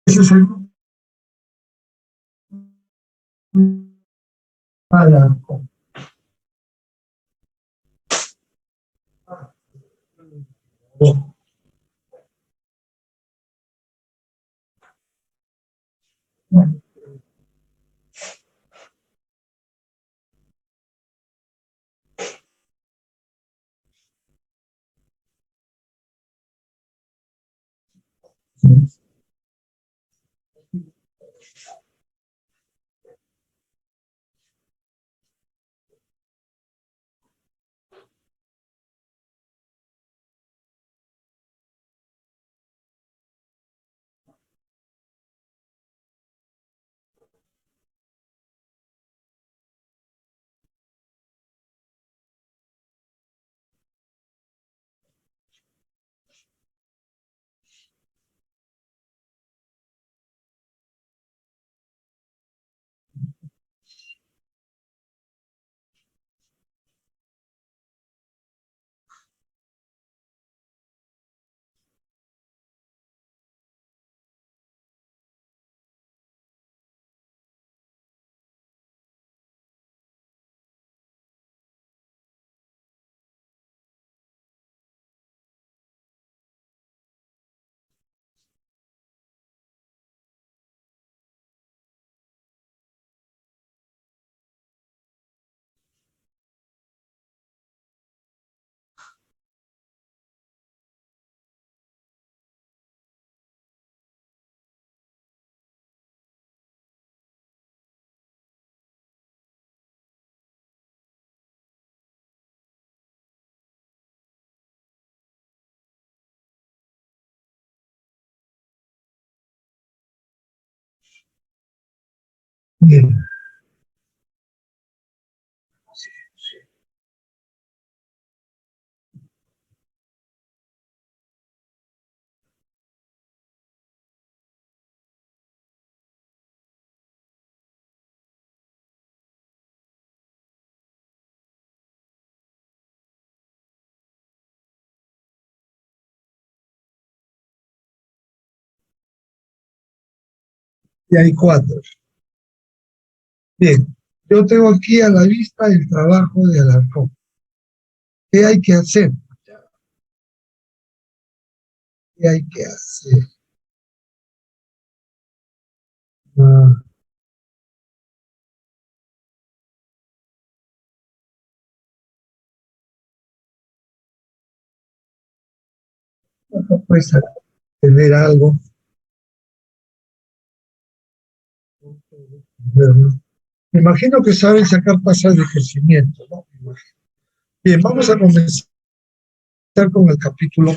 Ese es el grupo Alarcón. Bueno, bien. Y hay cuatro. Bien, yo tengo aquí a la vista el trabajo de Alarcón. ¿Qué hay que hacer? ¿Qué hay que hacer? Ah, pues tener algo. ¿No? Me imagino que saben sacar pasas de crecimiento, ¿no? Bien, vamos a comenzar con el capítulo.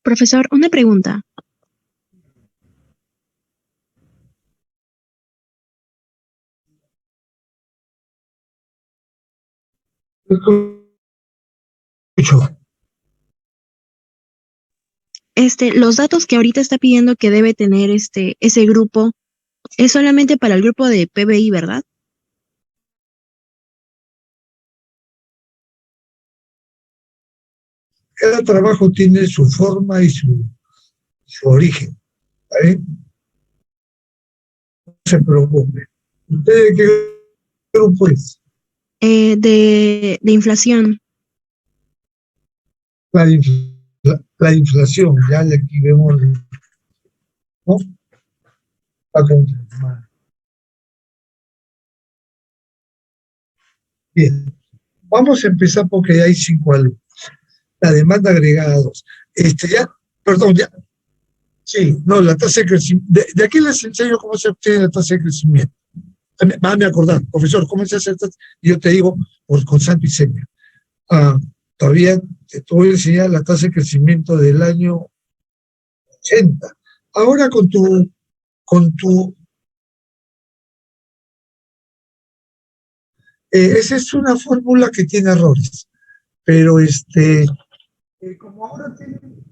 Profesor, una pregunta. Escucho. Los datos que ahorita está pidiendo que debe tener ese grupo es solamente para el grupo de PBI, ¿verdad? Cada trabajo tiene su forma y su origen. ¿Vale? No se preocupe. ¿Usted de qué grupo es? De inflación. La inflación, ya aquí vemos, ¿no? Bien, vamos a empezar porque ya hay 5 alumnos. La demanda agregada 2. Ya, perdón, ya. Sí, no, la tasa de crecimiento. De aquí les enseño cómo se obtiene la tasa de crecimiento. Van a acordar, profesor, ¿cómo se hace esta? Y yo te digo con santo y seña. Ah, todavía te voy a enseñar la tasa de crecimiento del año 80. Ahora con tu esa es una fórmula que tiene errores. pero como ahora tienen...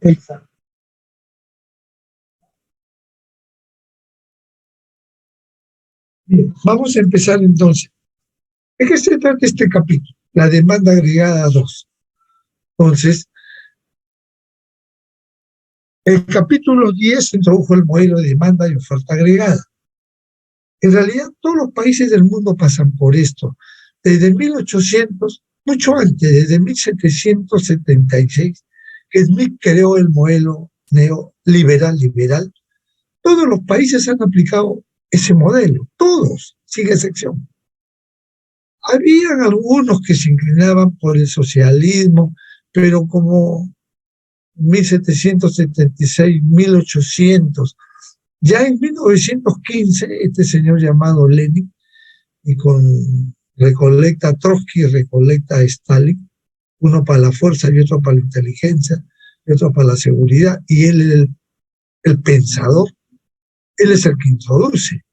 Exacto. Bien, vamos a empezar entonces. ¿De qué se trata este capítulo? La demanda agregada 2. Entonces, el capítulo 10 introdujo el modelo de demanda y oferta agregada. En realidad, todos los países del mundo pasan por esto. Desde 1800, mucho antes, desde 1776, que Smith creó el modelo neoliberal, todos los países han aplicado ese modelo, todos, sin excepción. Habían algunos que se inclinaban por el socialismo, pero como 1776, 1800, ya en 1915, este señor llamado Lenin, y con recolecta Trotsky y recolecta Stalin, uno para la fuerza y otro para la inteligencia, y otro para la seguridad, y él es el pensador, él es el que introduce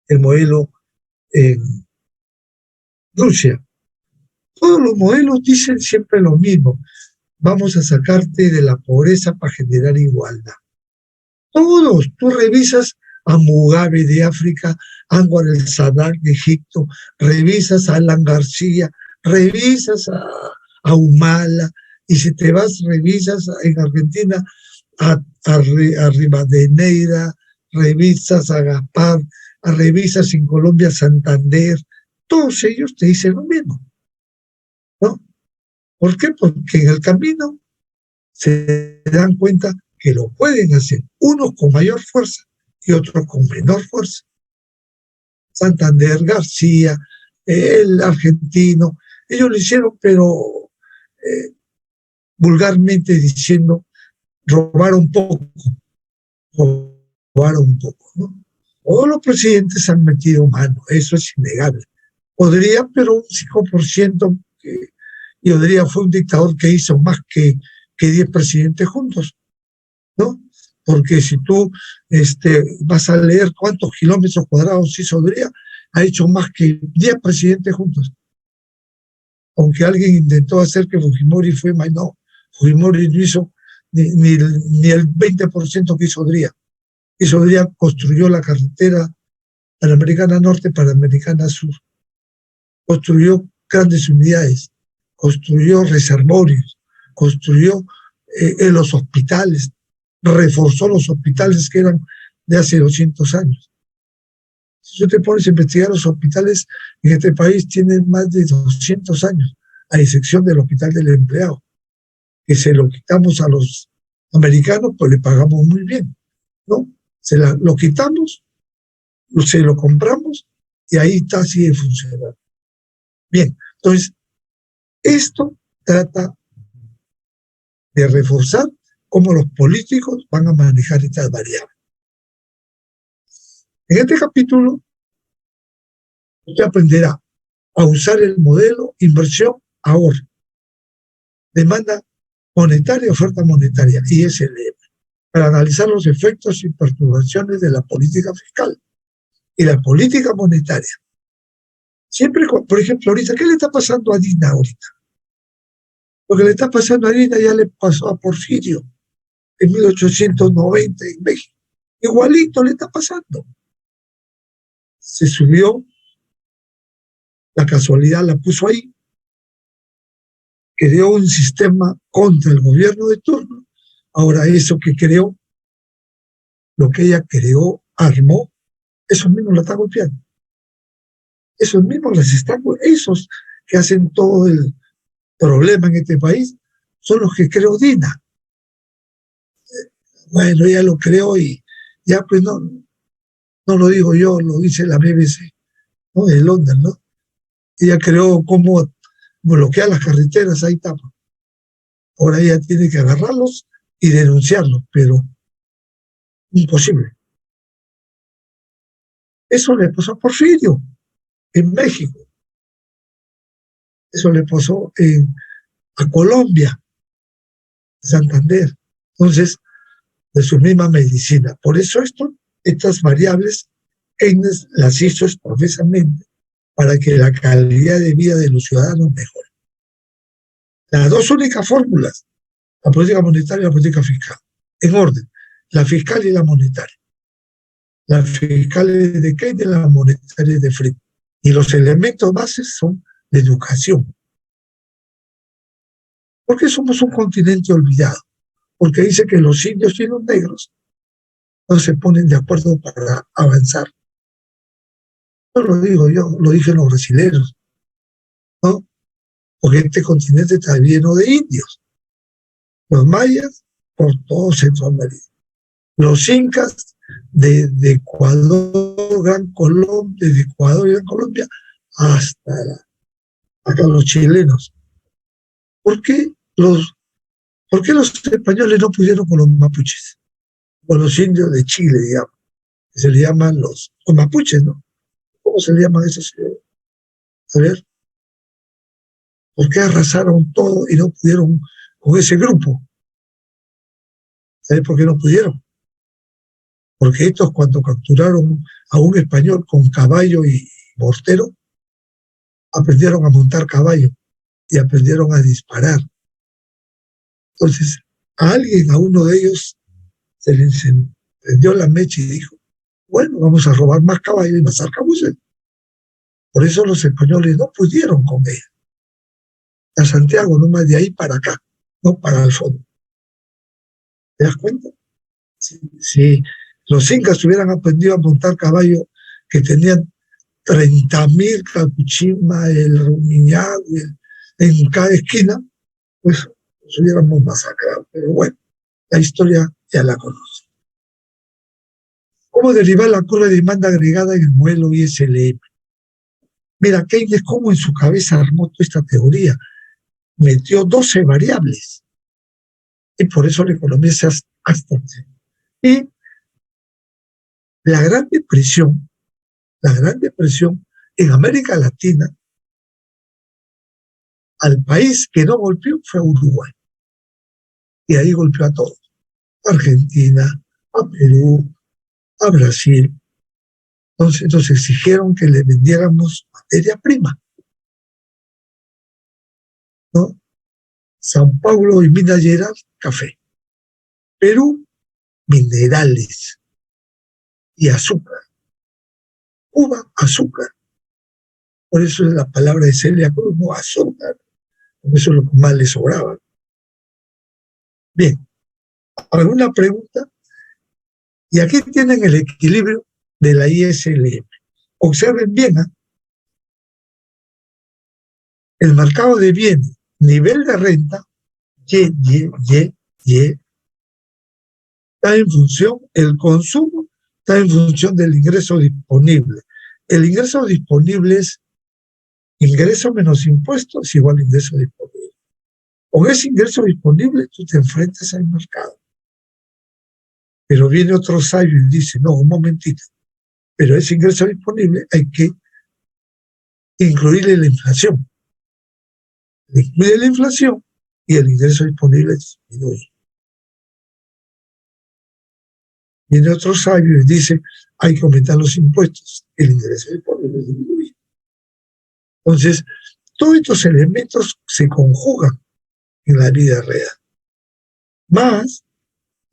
el modelo en Rusia. Todos los modelos dicen siempre lo mismo: vamos a sacarte de la pobreza para generar igualdad. Todos, tú revisas a Mugabe de África, Anwar el Sadat de Egipto, revisas a Alan García, revisas a Humala, y si te vas, revisas en Argentina a Rivadeneira, revisas a Gaspar, revisas en Colombia Santander, todos ellos te dicen lo mismo, ¿no? ¿Por qué? Porque en el camino se dan cuenta que lo pueden hacer, unos con mayor fuerza y otros con menor fuerza. Santander, García, el argentino, ellos lo hicieron, pero vulgarmente diciendo, robaron poco, ¿no? Todos los presidentes han metido mano, eso es innegable. Podría, pero un 5%, y Odría fue un dictador que hizo más que 10 presidentes juntos, ¿no? Porque si tú vas a leer cuántos kilómetros cuadrados hizo Odría, ha hecho más que 10 presidentes juntos. Aunque alguien intentó hacer que Fujimori fue más, no, Fujimori no hizo ni el 20% que hizo Odría. Hizo Odría, construyó la carretera Panamericana Norte, Panamericana Sur, construyó grandes unidades, construyó reservorios, construyó los hospitales, reforzó los hospitales que eran de hace 200 años. Si tú te pones a investigar, los hospitales en este país tienen más de 200 años, a excepción del Hospital del Empleado, que se lo quitamos a los americanos, pues le pagamos muy bien, ¿no? Lo quitamos, se lo compramos y ahí está, sigue funcionando. Bien, entonces, esto trata de reforzar cómo los políticos van a manejar estas variables. En este capítulo, usted aprenderá a usar el modelo inversión-ahorro, demanda monetaria, oferta monetaria, ISLM, para analizar los efectos y perturbaciones de la política fiscal y la política monetaria. Siempre, por ejemplo, ahorita, ¿qué le está pasando a Dina ahorita? Lo que le está pasando a Dina ya le pasó a Porfirio en 1890 en México. Igualito le está pasando. Se subió, la casualidad la puso ahí, creó un sistema contra el gobierno de turno. Ahora eso que creó, lo que ella creó, armó, esos mismos la están golpeando. Esos mismos las están, esos que hacen todo el problema en este país, son los que creó Dina. Bueno, ella lo creó y ya pues no lo digo yo, lo dice la BBC, ¿no? De Londres, ¿no? Ella creó cómo bloquear las carreteras, ahí está. Ahora ella tiene que agarrarlos y denunciarlos, pero imposible. Eso le pasó a Porfirio en México. Eso le pasó a Colombia, Santander. Entonces, de su misma medicina. Por eso estas variables, Keynes las hizo expresamente para que la calidad de vida de los ciudadanos mejore. Las dos únicas fórmulas, la política monetaria y la política fiscal, en orden, la fiscal y la monetaria. La fiscal es de Keynes, la monetaria es de Friedman. Y los elementos bases son la educación. ¿Por qué somos un continente olvidado? Porque dice que los indios y los negros no se ponen de acuerdo para avanzar. No lo digo yo, lo dicen los brasileños, ¿no? Porque este continente está lleno de indios. Los mayas por todo Centroamérica. Los incas de Ecuador, Gran Colombia, desde Ecuador y Gran Colombia hasta acá los chilenos. ¿Por qué los españoles no pudieron con los mapuches? Con los indios de Chile, digamos, que se le llaman los mapuches, ¿no? ¿Cómo se le llaman esos? A ver, ¿por qué arrasaron todo y no pudieron con ese grupo? ¿Sabes por qué no pudieron? Porque estos, cuando capturaron a un español con caballo y mortero, aprendieron a montar caballo y aprendieron a disparar. Entonces, a uno de ellos, se le encendió la mecha y dijo, bueno, vamos a robar más caballos y más arcabuces. Por eso los españoles no pudieron con ella. A Santiago, nomás de ahí para acá, no para el fondo. ¿Te das cuenta? Si los incas hubieran aprendido a montar caballo que tenían 30.000 capuchimas, el rumiñahui, en cada esquina, pues nos hubiéramos masacrado. Pero bueno, la historia ya la conoce. ¿Cómo derivar la curva de demanda agregada en el modelo ISLM? Mira, Keynes cómo en su cabeza armó toda esta teoría. Metió 12 variables. Y por eso la economía se abastece. Y la Gran Depresión en América Latina, al país que no golpeó fue a Uruguay. Y ahí golpeó a todos. A Argentina, a Perú, a Brasil. Entonces exigieron que le vendiéramos materia prima, ¿no? San Paulo y Minas Gerais, café. Perú, minerales y azúcar. Cuba, azúcar. Por eso es la palabra de Celia Cruz, no azúcar. Por eso es lo que más le sobraba. Bien, ¿alguna pregunta? Y aquí tienen el equilibrio de la ISLM. Observen bien, ¿eh? El mercado de bienes, nivel de renta, Y, está en función, el consumo está en función del ingreso disponible. El ingreso disponible es ingreso menos impuestos igual a ingreso disponible. Con ese ingreso disponible tú te enfrentas al mercado. Pero viene otro sabio y dice, no, un momentito, pero ese ingreso disponible hay que incluirle la inflación. Incluye la inflación y el ingreso disponible disminuye. Viene otro sabio y dice, hay que aumentar los impuestos, el ingreso disponible disminuye. Entonces, todos estos elementos se conjugan en la vida real. Más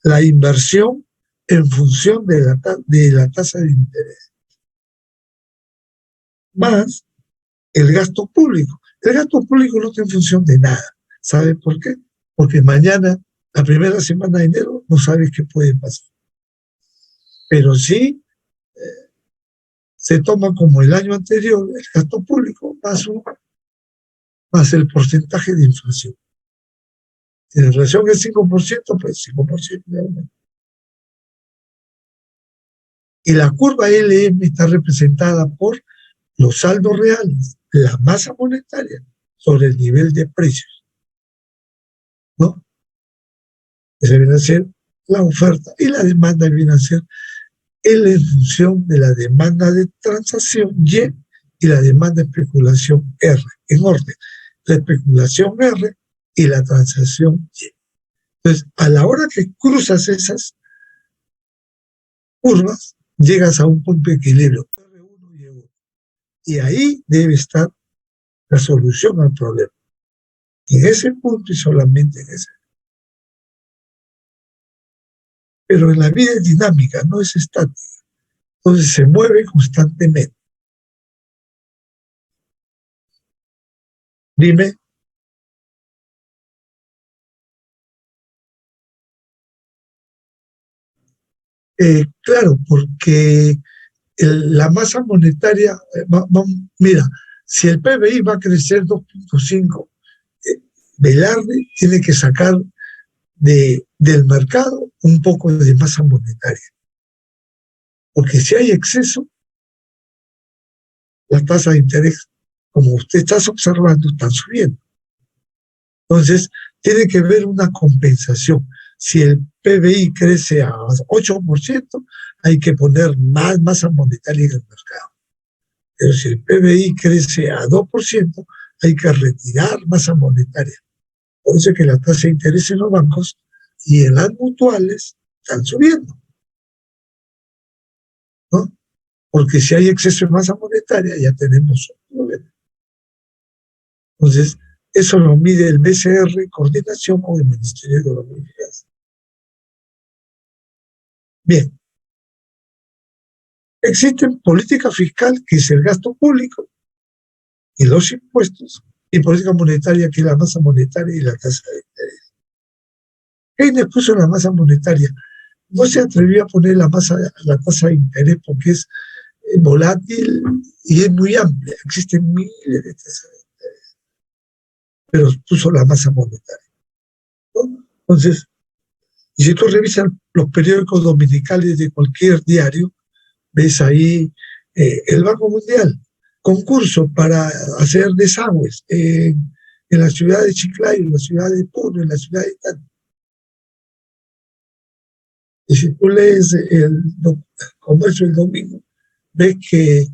la inversión en función de la tasa de interés. Más el gasto público. El gasto público no está en función de nada. ¿Sabe por qué? Porque mañana, la primera semana de enero, no sabes qué puede pasar. Pero sí se toma como el año anterior el gasto público más el porcentaje de inflación. Si la inflación es 5%, pues 5% de aumento. Y la curva LM está representada por los saldos reales, la masa monetaria sobre el nivel de precios, ¿no? Esa viene a ser la oferta y la demanda viene a ser L en función de la demanda de transacción Y y la demanda de especulación R, en orden. la especulación R y la transacción Y. Entonces, a la hora que cruzas esas curvas, llegas a un punto de equilibrio, R1 y E1. Y ahí debe estar la solución al problema. En ese punto y solamente en ese. Pero en la vida es dinámica, no es estática. Entonces se mueve constantemente. Dime. Claro, porque la masa monetaria, mira, si el PBI va a crecer 2.5, Velarde tiene que sacar del mercado un poco de masa monetaria. Porque si hay exceso, las tasas de interés, como usted está observando, están subiendo. Entonces, tiene que haber una compensación. Si el PBI crece a 8%, hay que poner más masa monetaria en el mercado. Pero si el PBI crece a 2%, hay que retirar masa monetaria. Por eso es que la tasa de interés en los bancos y en las mutuales están subiendo, ¿no? Porque si hay exceso de masa monetaria, ya tenemos un problema. Entonces, eso lo mide el BCR en coordinación con el Ministerio de Economía y Finanzas. Bien. Existe política fiscal, que es el gasto público y los impuestos, y política monetaria, que es la masa monetaria y la tasa de interés. Keynes puso la masa monetaria. No se atrevió a poner la tasa de interés porque es volátil y es muy amplia. Existen miles de tasas de interés, pero puso la masa monetaria, ¿no? Entonces, y si tú revisas los periódicos dominicales de cualquier diario, ves ahí el Banco Mundial, concurso para hacer desagües en la ciudad de Chiclayo, en la ciudad de Puno, en la ciudad de Tacna. Y si tú lees el comercio el domingo, ves que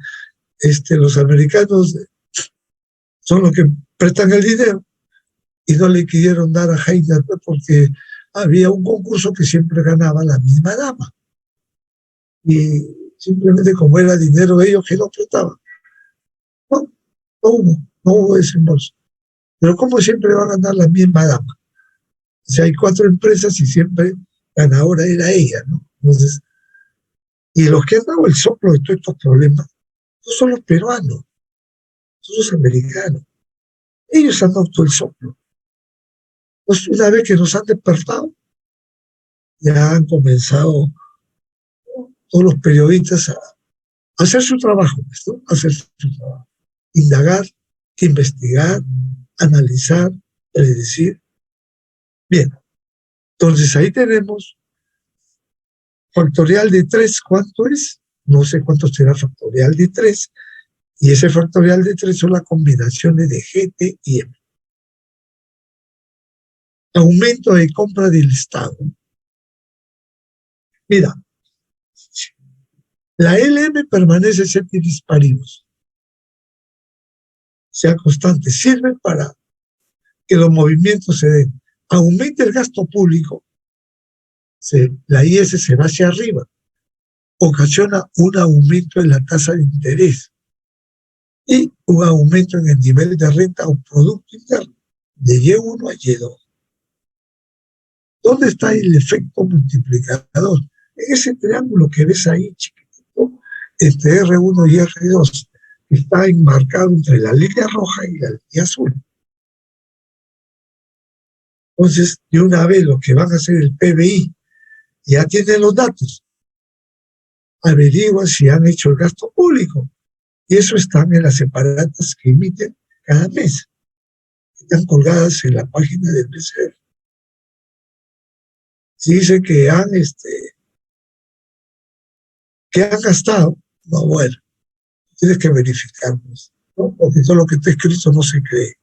los americanos son los que prestan el dinero y no le quisieron dar a Heiner porque había un concurso que siempre ganaba la misma dama. Y simplemente como era dinero de ellos que lo prestaban. No hubo desembolso. Pero como siempre va a ganar la misma dama. O sea, hay 4 empresas y siempre ganadora era ella, ¿no? Entonces, y los que han dado el soplo de todos estos problemas no son los peruanos, son los americanos. Ellos han dado todo el soplo. Entonces, una vez que nos han despertado, ya han comenzado, ¿no?, todos los periodistas a hacer su trabajo, ¿no? Hacer su trabajo. Indagar, investigar, analizar, predecir. Bien, entonces ahí tenemos factorial de 3, ¿cuánto es? No sé cuánto será factorial de 3, y ese factorial de 3 son las combinaciones de GT y M. Aumento de compra del Estado. Mira, la LM permanece ceteris paribus, sea constante, sirve para que los movimientos se den. Aumenta el gasto público, la IS se va hacia arriba, ocasiona un aumento en la tasa de interés y un aumento en el nivel de renta o producto interno de Y1 a Y2. ¿Dónde está el efecto multiplicador? En ese triángulo que ves ahí chiquitito, entre R1 y R2, que está enmarcado entre la línea roja y la línea azul. Entonces, de una vez lo que van a hacer el PBI, ya tienen los datos, averiguan si han hecho el gasto público. Y eso están en las separatas que emiten cada mes. Están colgadas en la página del BCR. Si dice que han gastado, no, bueno, tienes que verificarlos, ¿no? Porque todo lo que está escrito no se cree.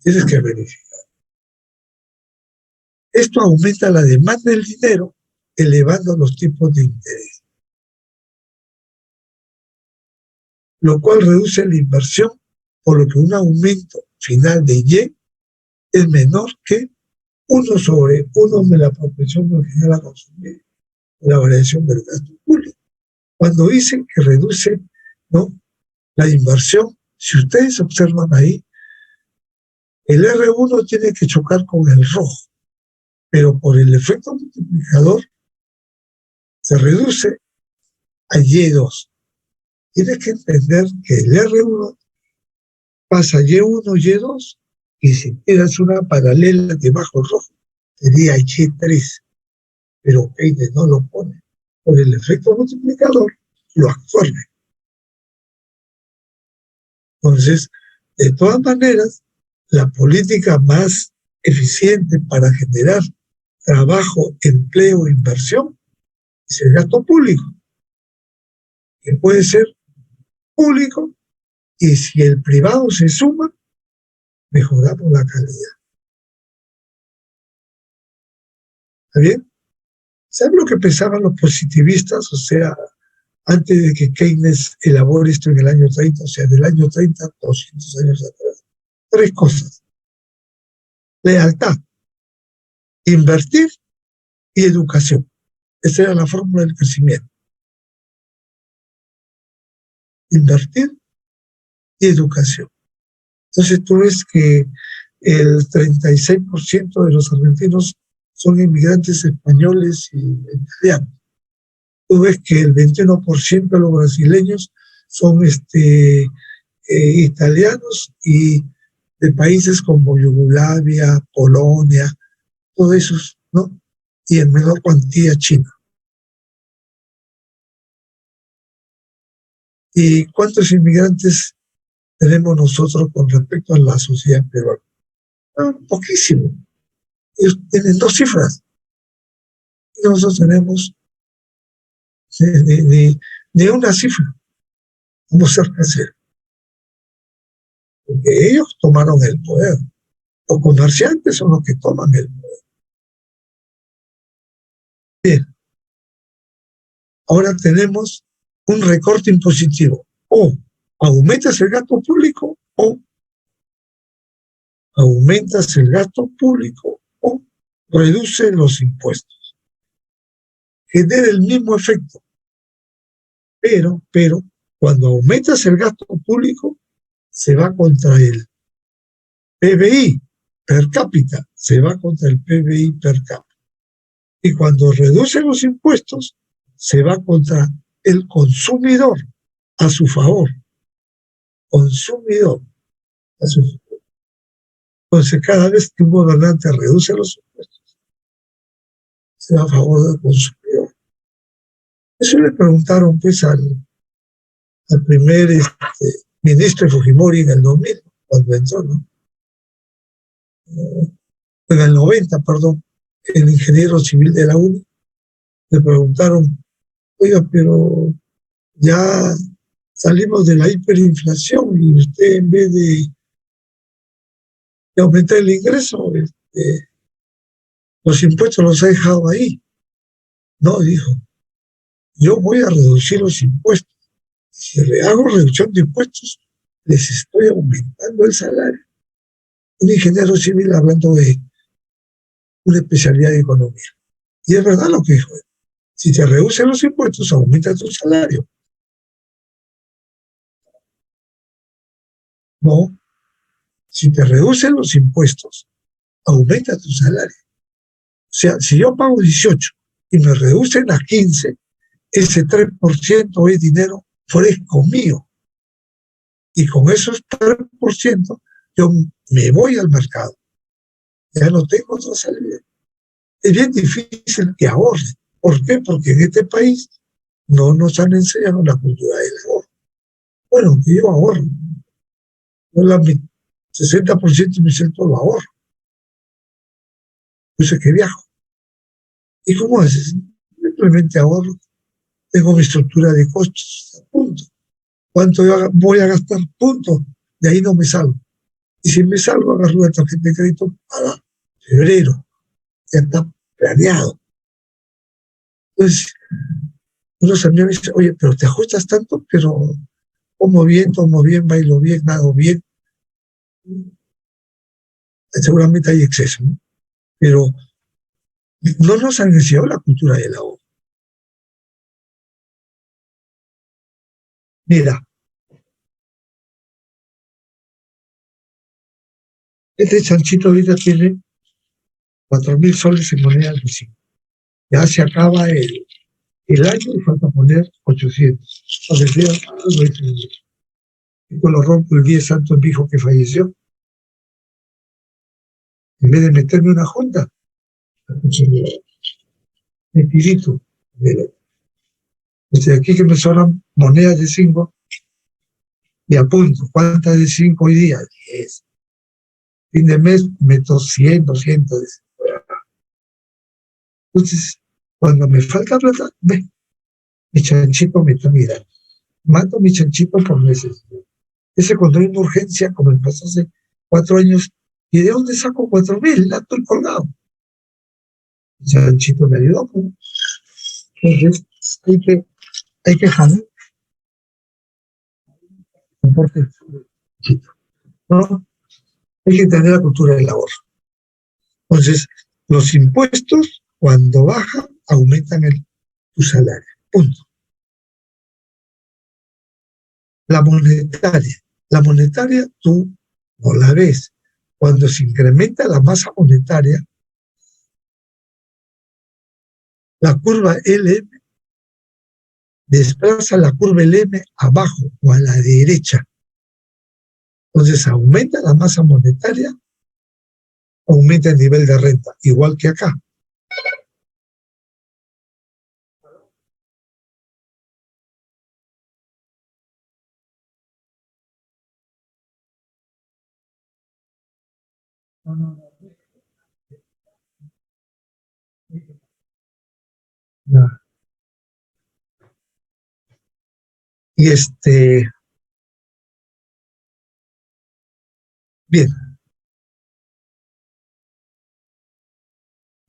Tienes que verificar. Esto aumenta la demanda del dinero, elevando los tipos de interés, lo cual reduce la inversión, por lo que un aumento final de Y es menor que 1/1 de la proporción marginal a consumir, la variación del gasto público. Cuando dicen que reduce, ¿no?, la inversión, si ustedes observan ahí, el R1 tiene que chocar con el rojo, pero por el efecto multiplicador se reduce a Y2. Tienes que entender que el R1 pasa a Y1, Y2, y si tienes una paralela debajo del rojo, sería Y3. Pero Keynes no lo pone. Por el efecto multiplicador, lo absorbe. Entonces, de todas maneras, la política más eficiente para generar trabajo, empleo e inversión es el gasto público, que puede ser público, y si el privado se suma, mejoramos la calidad. ¿Está bien? ¿Saben lo que pensaban los positivistas? O sea, antes de que Keynes elabore esto en el año 30, o sea, del año 30, 200 años atrás. 3 cosas: lealtad, invertir y educación. Esa era la fórmula del crecimiento. Invertir y educación. Entonces tú ves que el 36% de los argentinos son inmigrantes españoles y italianos. Tú ves que el 21% de los brasileños son italianos y de países como Yugoslavia, Polonia, todos esos, ¿no? Y en menor cuantía China. ¿Y cuántos inmigrantes tenemos nosotros con respecto a la sociedad peruana? Poquísimo. Ellos tienen 2 cifras. Y nosotros tenemos ni una cifra. Vamos cerca de cero. Porque ellos tomaron el poder. Los comerciantes son los que toman el poder. Bien. Ahora tenemos un recorte impositivo. O aumentas el gasto público o aumentas el gasto público o reduces los impuestos. Genera el mismo efecto. Pero, cuando aumentas el gasto público, se va contra el PBI per cápita, se va contra el PBI per cápita. Y cuando reduce los impuestos, se va contra el consumidor, a su favor. Consumidor, a su favor. Entonces, cada vez que un gobernante reduce los impuestos, se va a favor del consumidor. Eso le preguntaron, pues, al primer ministro Fujimori en el 2000, cuando entró, ¿no? En el 90, perdón, el ingeniero civil de la UNI, le preguntaron: oiga, pero ya salimos de la hiperinflación y usted, en vez de aumentar el ingreso, los impuestos los ha dejado ahí. No, dijo, yo voy a reducir los impuestos. Si le hago reducción de impuestos, les estoy aumentando el salario. Un ingeniero civil hablando de una especialidad de economía. Y es verdad lo que dijo él. Si te reducen los impuestos, aumenta tu salario. No. Si te reducen los impuestos, aumenta tu salario. O sea, si yo pago 18 y me reducen a 15, ese 3% es dinero fresco mío. Y con esos 3% yo me voy al mercado. Ya no tengo otra salida. Es bien difícil que ahorre. ¿Por qué? Porque en este país no nos han enseñado la cultura del ahorro. Bueno, que yo ahorro. Yo 60% de mi sueldo lo ahorro. Yo sé que viajo. ¿Y cómo haces? Simplemente ahorro. Tengo mi estructura de costos. Punto. ¿Cuánto yo voy a gastar? Punto. De ahí no me salgo. Y si me salgo, agarro una tarjeta de crédito para febrero. Ya está planeado. Entonces, unos amigos me dicen: oye, pero te ajustas tanto, pero tomo bien, bailo bien, nado bien. seguramente hay exceso, ¿no? Pero no nos han enseñado la cultura del ahorro. Mira, este chanchito ahorita tiene 4.000 soles en monedas de 5. Ya se acaba el año y falta poner 800. Entonces, esto lo rompo el día santo de mi hijo que falleció. En vez de meterme una junta, me tirito. Desde aquí que me sobran monedas de 5 y apunto, ¿cuántas de 5 hoy día? 10. Fin de mes meto 100, 200. Entonces, cuando me falta plata, mi chanchito me está mirando. Mato mi chanchito por necesidad. Ese cuando hay una urgencia, como me pasó hace 4 años, ¿y de dónde saco 4.000? La estoy colgado. El chanchito me ayudó. ¿No? Entonces, hay que jalar soporte, ¿no? Hay que tener la cultura del ahorro. Entonces, los impuestos, cuando bajan, aumentan tu salario. Punto. La monetaria tú no la ves. Cuando se incrementa la masa monetaria, la curva LM desplaza la curva LM abajo o a la derecha. Entonces aumenta la masa monetaria, aumenta el nivel de renta, igual que acá. No. Y bien,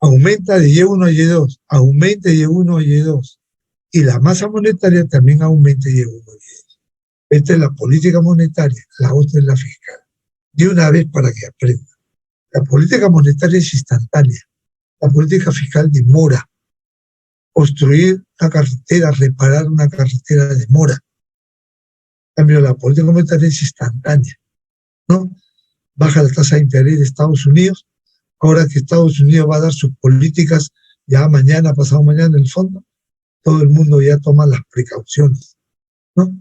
aumenta de Y1 a Y2, aumenta de Y1 a Y2, y la masa monetaria también aumenta de Y1 a Y2. Esta es la política monetaria, la otra es la fiscal. De una vez para que aprendan. La política monetaria es instantánea, la política fiscal demora. Construir una carretera, reparar una carretera demora. En cambio, la política monetaria es instantánea, ¿no? Baja la tasa de interés de Estados Unidos, ahora que Estados Unidos va a dar sus políticas ya mañana, pasado mañana en el fondo, todo el mundo ya toma las precauciones, ¿no?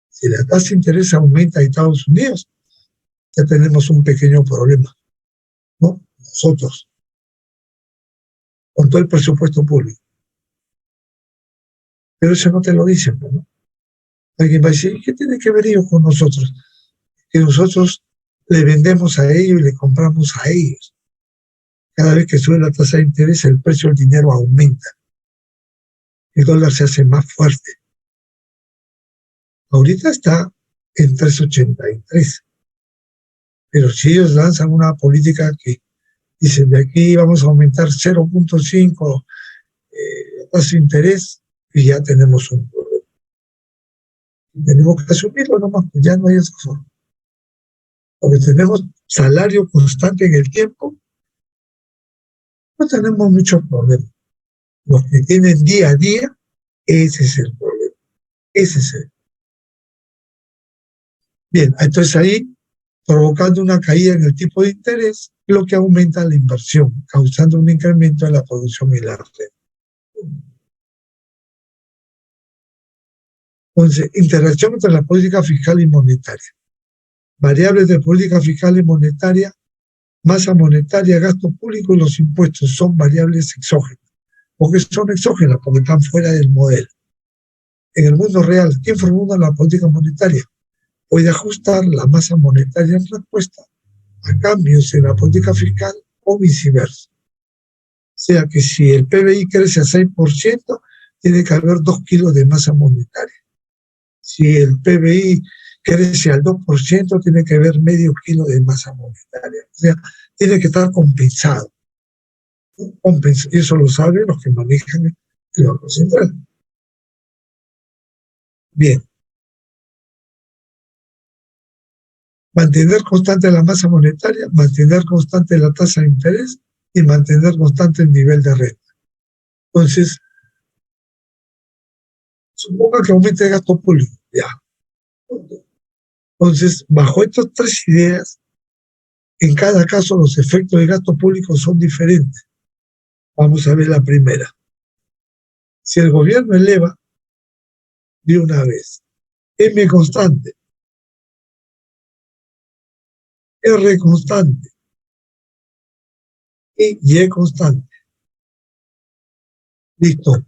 Si la tasa de interés aumenta en Estados Unidos, ya tenemos un pequeño problema, ¿no? Nosotros, con todo el presupuesto público. Pero eso no te lo dicen, ¿no? Alguien va a decir, ¿qué tiene que ver ellos con nosotros? Que nosotros le vendemos a ellos y le compramos a ellos. Cada vez que sube la tasa de interés, el precio del dinero aumenta. El dólar se hace más fuerte. Ahorita está en 3.83. Pero si ellos lanzan una política que dicen de aquí vamos a aumentar 0.5 la tasa de interés, y ya tenemos un problema. Tenemos que asumirlo nomás, pues ya no hay otra forma. Porque tenemos salario constante en el tiempo, no tenemos muchos problemas. Los que tienen día a día, ese es el problema. Ese es el. Bien, entonces ahí, provocando una caída en el tipo de interés, lo que aumenta la inversión, causando un incremento en la producción y la renta. Entonces, interacción entre la política fiscal y monetaria. Variables de política fiscal y monetaria, masa monetaria, gasto público y los impuestos son variables exógenas. ¿Por qué son exógenas? Porque están fuera del modelo. En el mundo real, ¿quién formula la política monetaria? Puede ajustar la masa monetaria en respuesta a cambios en la política fiscal o viceversa. O sea que si el PBI crece a 6%, tiene que haber 2 kilos de masa monetaria. Si el PBI crece al 2%, tiene que haber medio kilo de masa monetaria. O sea, tiene que estar compensado. Y eso lo saben los que manejan el Banco Central. Bien. mantener constante la masa monetaria, mantener constante la tasa de interés y mantener constante el nivel de renta. Entonces, suponga que aumente el gasto público, ya. Entonces, bajo estas tres ideas, en cada caso los efectos del gasto público son diferentes. Vamos a ver la primera. Si el gobierno eleva de una vez M constante, R constante y Y constante, listo.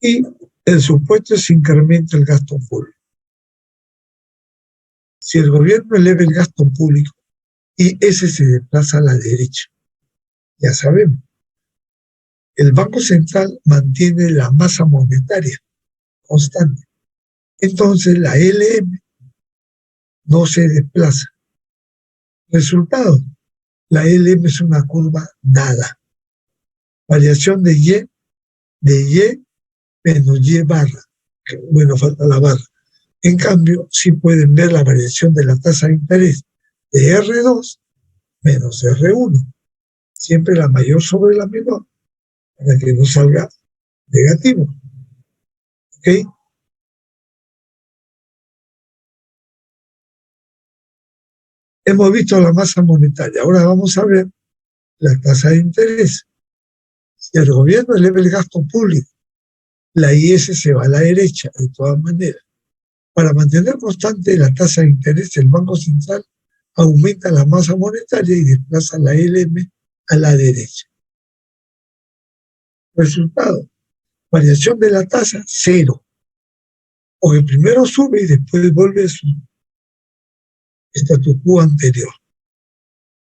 Y el supuesto es incrementa el gasto público. Si el gobierno eleva el gasto público y ese se desplaza a la derecha, ya sabemos, el Banco Central mantiene la masa monetaria constante. Entonces la LM no se desplaza. Resultado, la LM es una curva dada. Variación de Y menos Y barra. Bueno, falta la barra. En cambio, sí pueden ver la variación de la tasa de interés de R2 menos R1. Siempre la mayor sobre la menor, para que no salga negativo. ¿Ok? Hemos visto la masa monetaria. Ahora vamos a ver la tasa de interés. Si el gobierno eleva el gasto público, la IS se va a la derecha, de todas maneras. Para mantener constante la tasa de interés, el Banco Central aumenta la masa monetaria y desplaza la LM a la derecha. Resultado, variación de la tasa, cero. Porque primero sube y después vuelve a su status quo anterior.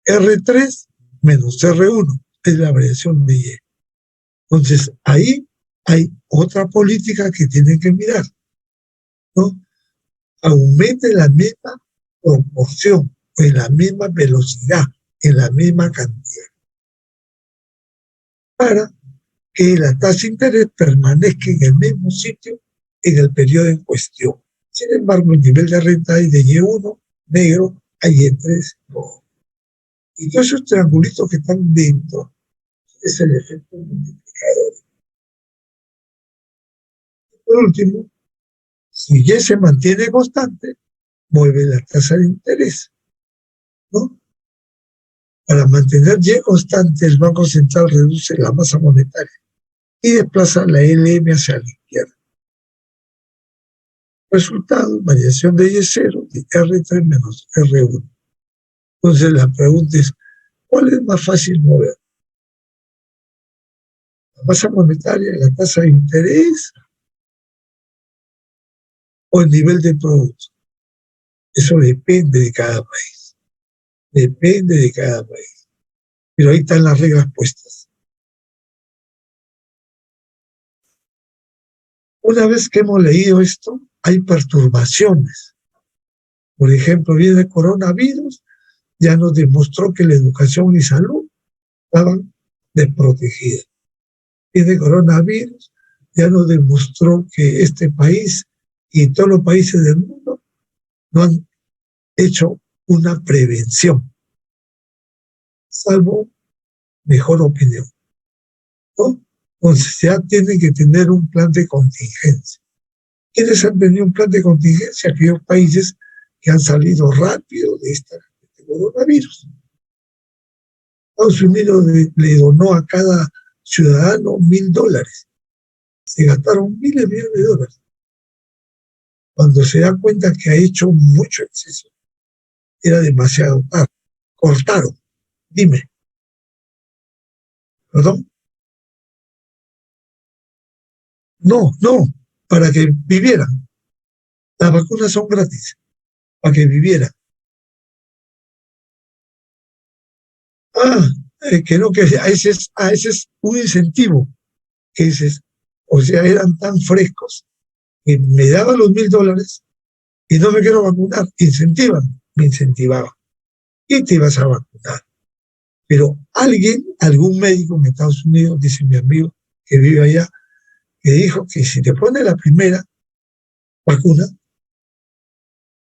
R3 menos R1 es la variación de Y. Entonces, ahí hay otra política que tienen que mirar, ¿no? Aumente la misma proporción, en la misma velocidad, en la misma cantidad, para que la tasa de interés permanezca en el mismo sitio en el periodo en cuestión. Sin embargo, el nivel de renta hay de Y1 negro a Y3 rojo. Y todos esos triangulitos que están dentro es el efecto multiplicador. Por último, si Y se mantiene constante, mueve la tasa de interés, ¿no? Para mantener Y constante, el Banco Central reduce la masa monetaria y desplaza la LM hacia la izquierda. Resultado, variación de Y0 de R3 menos R1. Entonces la pregunta es, ¿cuál es más fácil mover? ¿La masa monetaria, la tasa de interés o el nivel de producto? Eso depende de cada país. Depende de cada país. Pero ahí están las reglas puestas. Una vez que hemos leído esto, hay perturbaciones. Por ejemplo, viene el coronavirus, ya nos demostró que la educación y salud estaban desprotegidas. Viene el coronavirus, ya nos demostró que este país y todos los países del mundo no han hecho una prevención, salvo mejor opinión, ¿no? Entonces ya tienen que tener un plan de contingencia. ¿Quiénes han tenido un plan de contingencia? Aquellos países que han salido rápido de este coronavirus. Estados Unidos le donó a cada ciudadano $1.000. Se gastaron miles de millones de dólares. Cuando se da cuenta que ha hecho mucho exceso, era demasiado tarde. Cortaron. Dime. ¿Perdón? No, para que vivieran. Las vacunas son gratis, para que vivieran. Que no, que ese es un incentivo. Que o sea, eran tan frescos que me daban los $1.000 y no me quiero vacunar. Me incentivaban. Y te ibas a vacunar. Pero algún médico en Estados Unidos, dice mi amigo que vive allá, que dijo que si te pones la primera vacuna,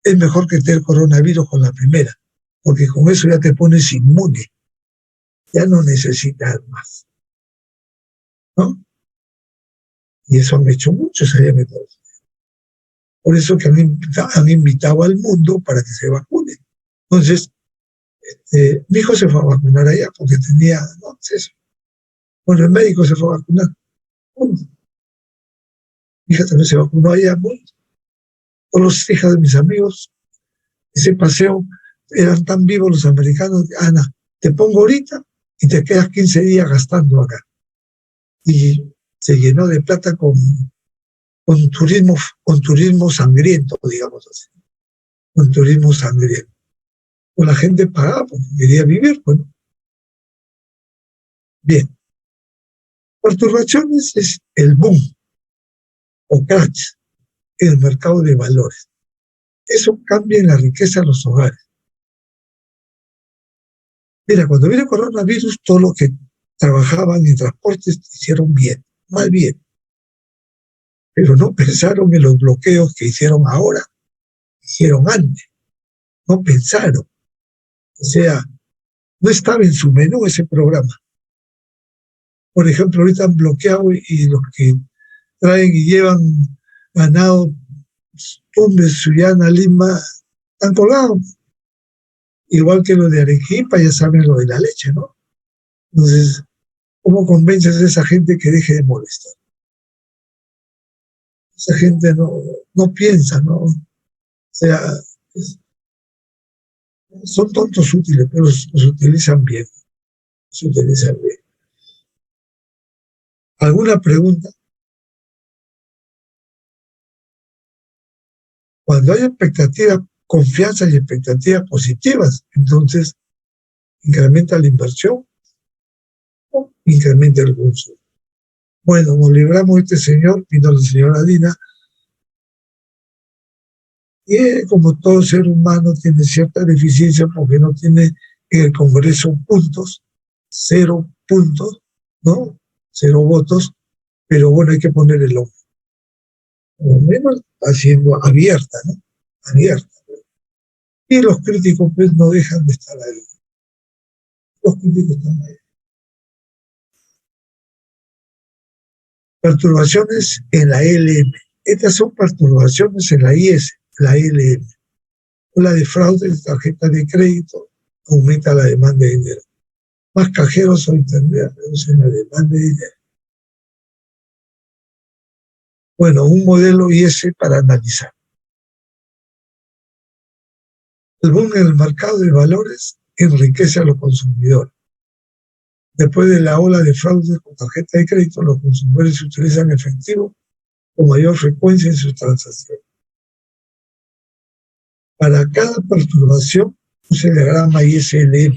es mejor que tener coronavirus con la primera, porque con eso ya te pones inmune, ya no necesitas más, ¿no? Y eso han hecho muchos allá en Estados Unidos. Por eso que han invitado al mundo para que se vacunen. Entonces, mi hijo se fue a vacunar allá porque tenía acceso. Bueno, el médico se fue a vacunar. Bueno, mi hija también se vacunó allá. Bueno, todas las hijas de mis amigos, ese paseo, eran tan vivos los americanos. Ana, te pongo ahorita y te quedas 15 días gastando acá. Y se llenó de plata con turismo sangriento, digamos así. Con turismo sangriento. Pues la gente pagaba porque quería vivir. Bueno, bien. Perturbaciones es el boom o crash en el mercado de valores. Eso cambia en la riqueza de los hogares. Mira, cuando vino el coronavirus, todos los que trabajaban en transportes hicieron bien, mal bien, pero no pensaron en los bloqueos que hicieron ahora, hicieron antes, no pensaron. O sea, no estaba en su menú ese programa. Por ejemplo, ahorita han bloqueado y los que traen y llevan ganado, Tumbes, Sullana, Lima, están colgados. Igual que lo de Arequipa, ya saben lo de la leche, ¿no? Entonces, ¿cómo convences a esa gente que deje de molestar? Esa gente no piensa, ¿no? O sea, son tontos útiles, pero los utilizan bien. Se utilizan bien. ¿Alguna pregunta? Cuando hay expectativas, confianza y expectativas positivas, entonces incrementa la inversión o incrementa el consumo. Bueno, nos libramos de este señor, vino la señora Dina, y él, como todo ser humano, tiene cierta deficiencia porque no tiene en el Congreso puntos, 0 puntos, ¿no? 0 votos, pero bueno, hay que poner el ojo. Por lo menos haciendo abierta, ¿no? Abierta. Y los críticos, pues, no dejan de estar ahí. Los críticos están ahí. Perturbaciones en la LM. Estas son perturbaciones en la IS, la LM. La de fraude de tarjeta de crédito aumenta la demanda de dinero. Más cajeros o internet reducen la demanda de dinero. Bueno, un modelo IS para analizar. El boom en el mercado de valores enriquece a los consumidores. Después de la ola de fraude con tarjeta de crédito, los consumidores utilizan efectivo con mayor frecuencia en sus transacciones. Para cada perturbación, use el diagrama ISLM,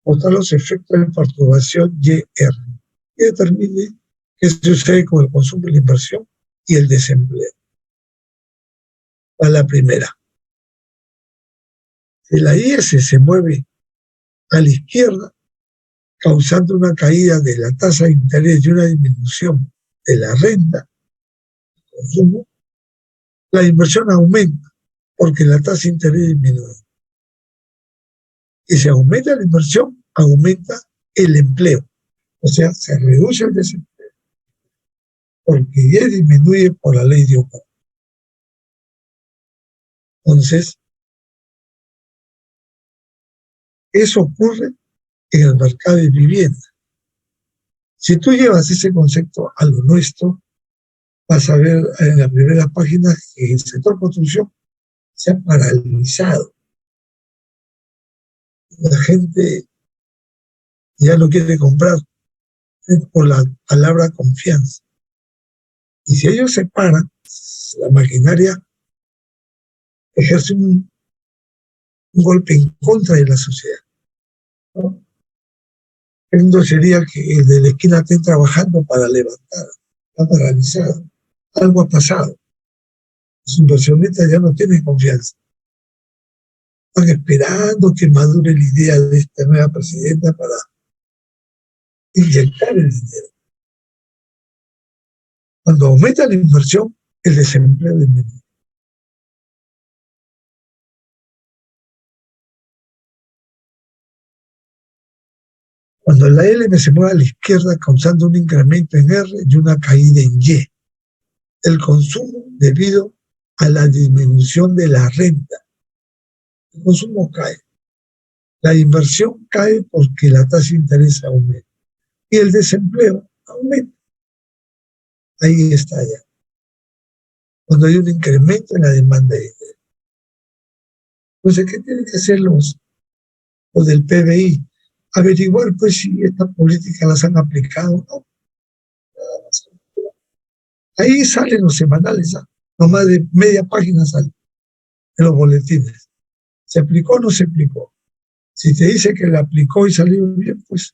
mostrar los efectos de perturbación YR y determine qué sucede con el consumo y la inversión y el desempleo. A la primera. Si la IS se mueve a la izquierda, causando una caída de la tasa de interés y una disminución de la renta, consumo, la inversión aumenta porque la tasa de interés disminuye. Y si aumenta la inversión, aumenta el empleo. O sea, se reduce el desempleo porque ya disminuye por la ley de oferta. Entonces, eso ocurre en el mercado de vivienda. Si tú llevas ese concepto a lo nuestro, vas a ver en la primera página que el sector construcción se ha paralizado. La gente ya no quiere comprar por la palabra confianza. Y si ellos se paran, la maquinaria ejerce un golpe en contra de la sociedad, ¿no? Eso sería que el de la esquina estén trabajando para levantar, está paralizado. Algo ha pasado. Los inversionistas ya no tienen confianza. Están esperando que madure la idea de esta nueva presidenta para inyectar el dinero. Cuando aumenta la inversión, el desempleo disminuye. Cuando la L se mueve a la izquierda, causando un incremento en R y una caída en Y. El consumo debido a la disminución de la renta. El consumo cae. La inversión cae porque la tasa de interés aumenta. Y el desempleo aumenta. Ahí está ya. Cuando hay un incremento en la demanda de dinero. Entonces, ¿qué tienen que hacer los del PBI? Averiguar, pues, si estas políticas las han aplicado o no. Ahí salen los semanales, ¿ah? Nomás de media página salen en los boletines. ¿Se aplicó o no se aplicó? Si te dice que la aplicó y salió bien, pues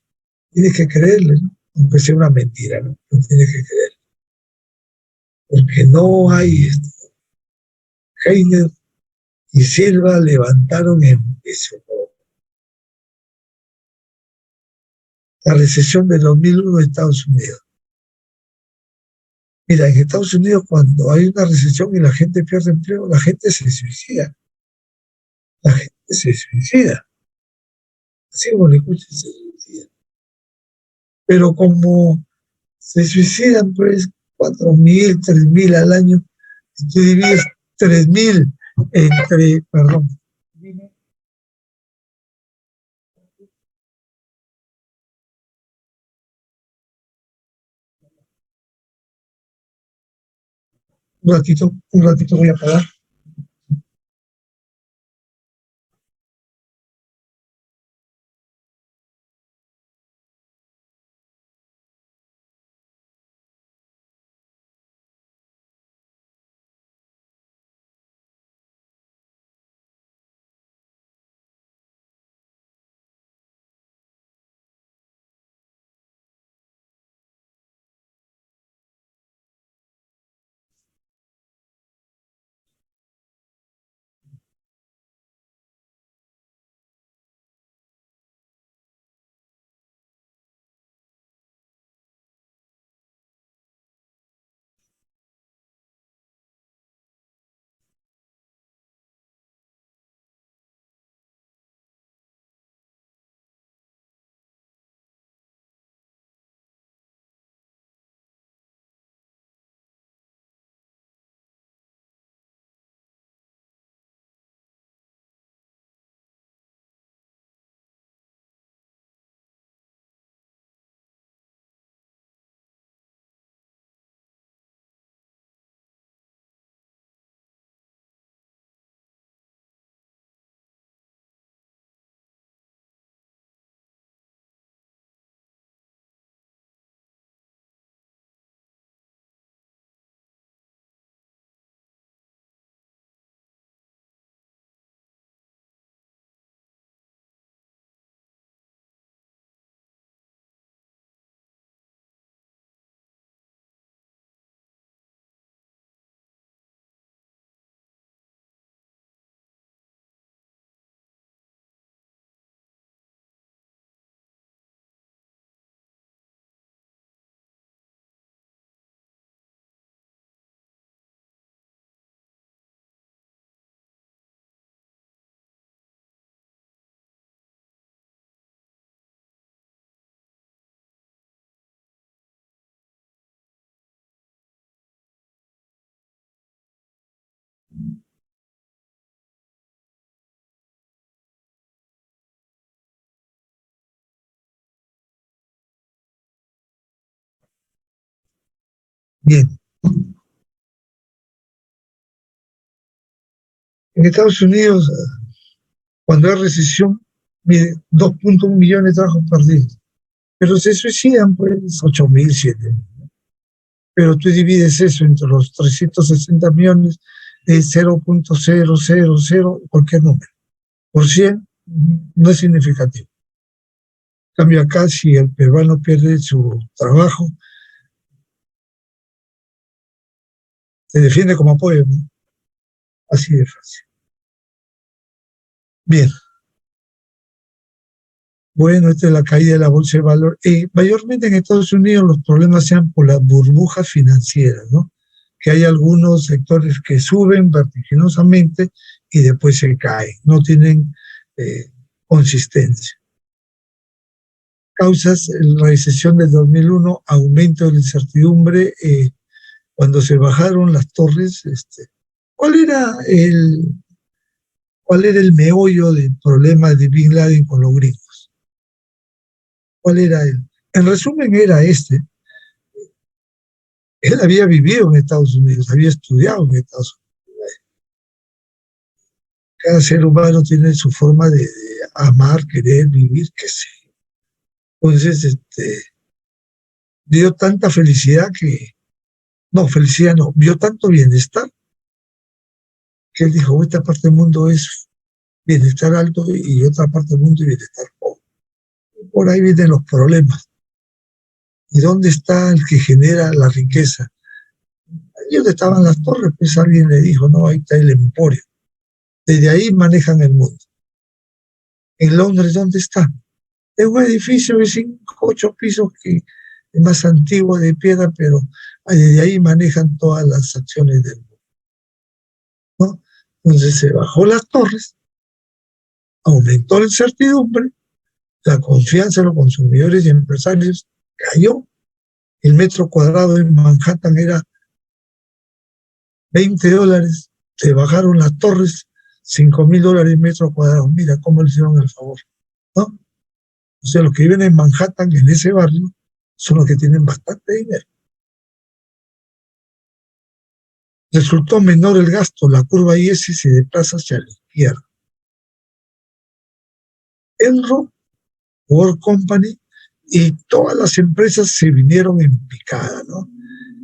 tienes que creerle, ¿no? Aunque sea una mentira, ¿no? No tienes que creer. Porque no hay... Heiner y Silva levantaron en peso la recesión del 2001 de Estados Unidos. Mira, en Estados Unidos cuando hay una recesión y la gente pierde empleo, la gente se suicida. La gente se suicida. Así como le escuchan, se suicida. Pero como se suicidan, pues, 4.000, 3.000 al año, si tú divides 3.000 entre, perdón, un ratito voy a pagar. Bien. En Estados Unidos, cuando hay recesión, mire, 2.1 millones de trabajos perdidos. Pero se suicidan, pues, 8.000, 7.000. Pero tú divides eso entre los 360 millones de 0.000, cualquier número. Por 100, no es significativo. En cambio acá, si el peruano pierde su trabajo, se defiende como apoyo, ¿no? Así de fácil. Bien. Bueno, esta es la caída de la bolsa de valor. Mayormente en Estados Unidos los problemas sean por las burbujas financieras, ¿no? Que hay algunos sectores que suben vertiginosamente y después se caen, no tienen consistencia. causas, la recesión del 2001, aumento de la incertidumbre, cuando se bajaron las torres, ¿cuál era el, ¿cuál era el meollo del problema de Bin Laden con los gringos? ¿Cuál era él? En resumen, era él había vivido en Estados Unidos, había estudiado en Estados Unidos. Cada ser humano tiene su forma de amar, querer, vivir, qué sé. Entonces, vio tanta felicidad no, felicidad no, vio tanto bienestar que él dijo, esta parte del mundo es bienestar alto y otra parte del mundo es bienestar pobre. Por ahí vienen los problemas. ¿Y dónde está el que genera la riqueza? Allí donde estaban las torres, pues alguien le dijo, no, ahí está el emporio. Desde ahí manejan el mundo. En Londres, ¿dónde está? Es un edificio de 5, 8 pisos que es más antiguo, de piedra, pero desde ahí manejan todas las acciones del mundo, ¿no? Entonces se bajó las torres, aumentó la incertidumbre, la confianza de los consumidores y empresarios cayó. El metro cuadrado en Manhattan era $20, se bajaron las torres, $5,000 metro cuadrado. Mira cómo le hicieron el favor, ¿no? O sea, los que viven en Manhattan, en ese barrio, son los que tienen bastante dinero. Resultó menor el gasto, la curva IS se desplaza hacia la izquierda. Enron, World Company y todas las empresas se vinieron en picada, ¿no?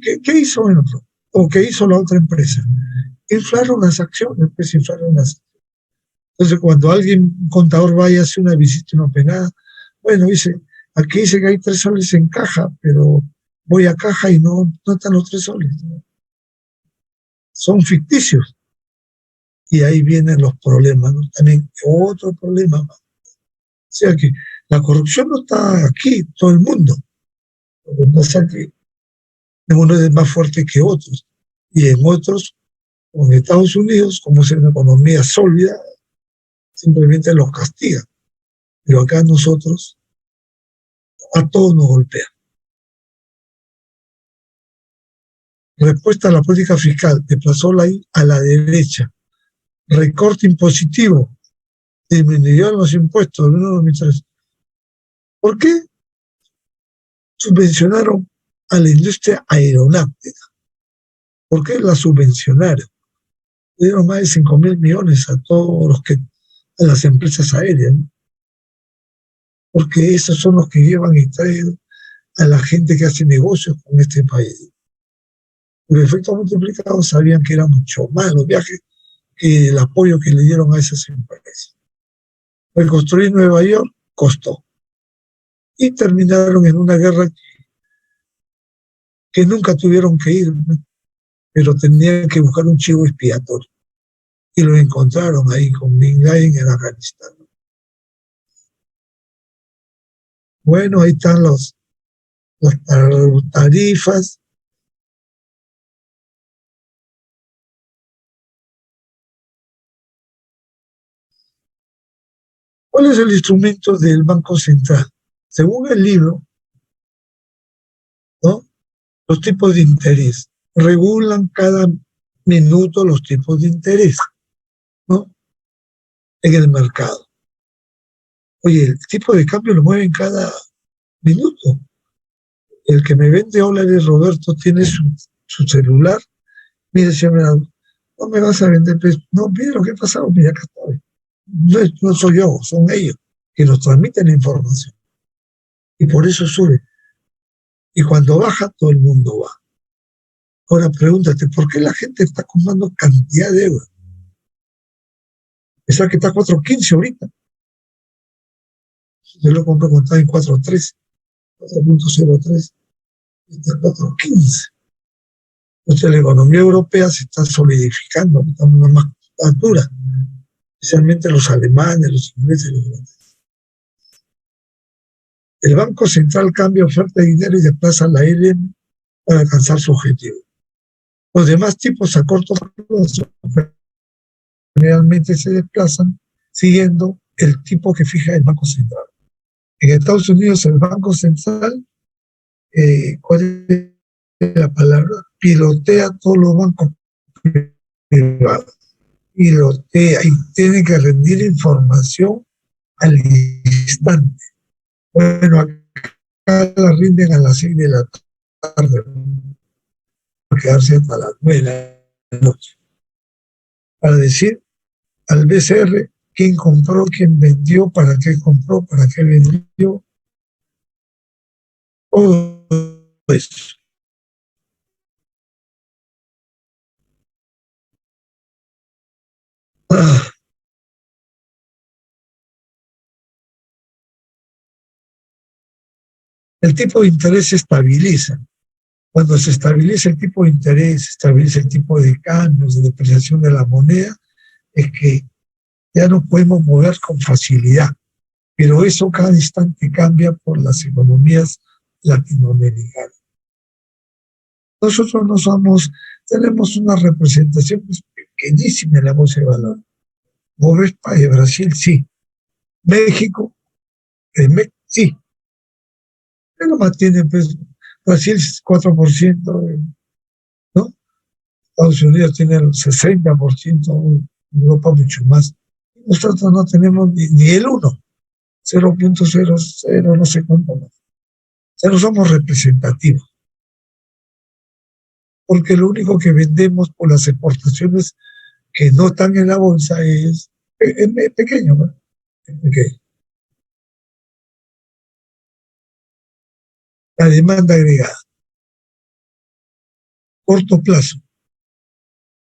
¿Qué hizo Enron? ¿O qué hizo la otra empresa? Inflaron las acciones, pues inflaron las acciones. Entonces, cuando un contador vaya a hacer una visita inopinada, bueno, aquí dice que hay 3 soles en caja, pero voy a caja y no están los 3 soles, ¿no? Son ficticios. Y ahí vienen los problemas, ¿no? También otro problema más. O sea que la corrupción no está aquí, todo el mundo. Lo que pasa es que uno es más fuerte que otros. Y en otros, como en Estados Unidos, como es una economía sólida, simplemente los castiga. Pero acá nosotros, a todos nos golpea. Respuesta a la política fiscal, desplazó a la derecha. Recorte impositivo, disminuyó los impuestos del 2003. ¿Por qué subvencionaron a la industria aeronáutica? ¿Por qué la subvencionaron? Le dieron más de 5,000 millones a a las empresas aéreas, ¿no? Porque esos son los que llevan y traen a la gente que hace negocios con este país. Por efecto multiplicado sabían que eran mucho más los viajes que el apoyo que le dieron a esas empresas. Reconstruir Nueva York costó. Y terminaron en una guerra que nunca tuvieron que ir, ¿no? Pero tenían que buscar un chivo expiatorio. Y lo encontraron ahí con Bin Laden en Afganistán. Bueno, ahí están las tarifas. ¿Cuál es el instrumento del Banco Central? Según el libro, ¿no? Los tipos de interés. Regulan cada minuto los tipos de interés, ¿no? En el mercado. Oye, el tipo de cambio lo mueven cada minuto. El que me vende dólares, Roberto, tiene su celular. Mire, señor, no me vas a vender, pues, no, mire lo que ha pasado, mira, acá estoy. No soy yo, son ellos que nos transmiten la información. Y por eso sube. Y cuando baja, todo el mundo va. Ahora pregúntate, ¿por qué la gente está comprando cantidad de euros? Pensar que está a 4.15 ahorita. Yo lo compro cuando está en 4.3, 4.03, está a 4.15. Entonces la economía europea se está solidificando, está más altura, especialmente los alemanes, los ingleses, los ingleses. El Banco Central cambia oferta de dinero y desplaza la LM para alcanzar su objetivo. Los demás tipos a corto plazo generalmente se desplazan siguiendo el tipo que fija el Banco Central. En Estados Unidos el Banco Central, ¿cuál es la palabra? Pilotea todos los bancos privados. Pilotea y tiene que rendir información al instante. Bueno, acá la rinden a las 6 de la tarde, para quedarse hasta las 9 de la noche, para decir al BCR quién compró, quién vendió, para qué compró, para qué vendió, todo eso. Ah, el tipo de interés se estabiliza. Cuando se estabiliza el tipo de interés, se estabiliza el tipo de cambios, de depreciación de la moneda, es que ya no podemos mover con facilidad. Pero eso cada instante cambia por las economías latinoamericanas. Nosotros no somos, tenemos una representación pues, pequeñísima en la bolsa de valores. Bovespa de Brasil, sí. México, sí. Pero mantiene, pues, Brasil 4%, ¿no? Estados Unidos tiene el 60%, Europa mucho más. Nosotros no tenemos ni el 1, 0.00, no sé cuánto más. O sea, no somos representativos, porque lo único que vendemos por las exportaciones que no están en la bolsa es pequeño, ¿no? Es pequeño. La demanda agregada, corto plazo,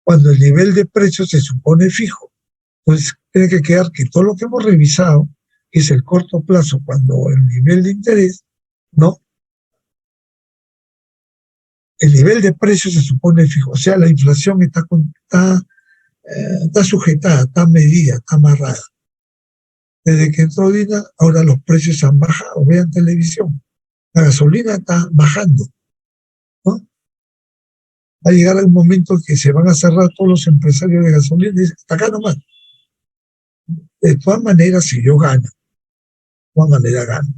cuando el nivel de precios se supone fijo, pues tiene que quedar que todo lo que hemos revisado, que es el corto plazo, cuando el nivel de interés, ¿no? El nivel de precios se supone fijo, o sea, la inflación está sujetada, está medida, está amarrada. Desde que entró Dina, ahora los precios han bajado, vean televisión, la gasolina está bajando, ¿no? Va a llegar un momento que se van a cerrar todos los empresarios de gasolina y dicen, hasta acá nomás. De todas maneras, si yo gano, de todas maneras gano.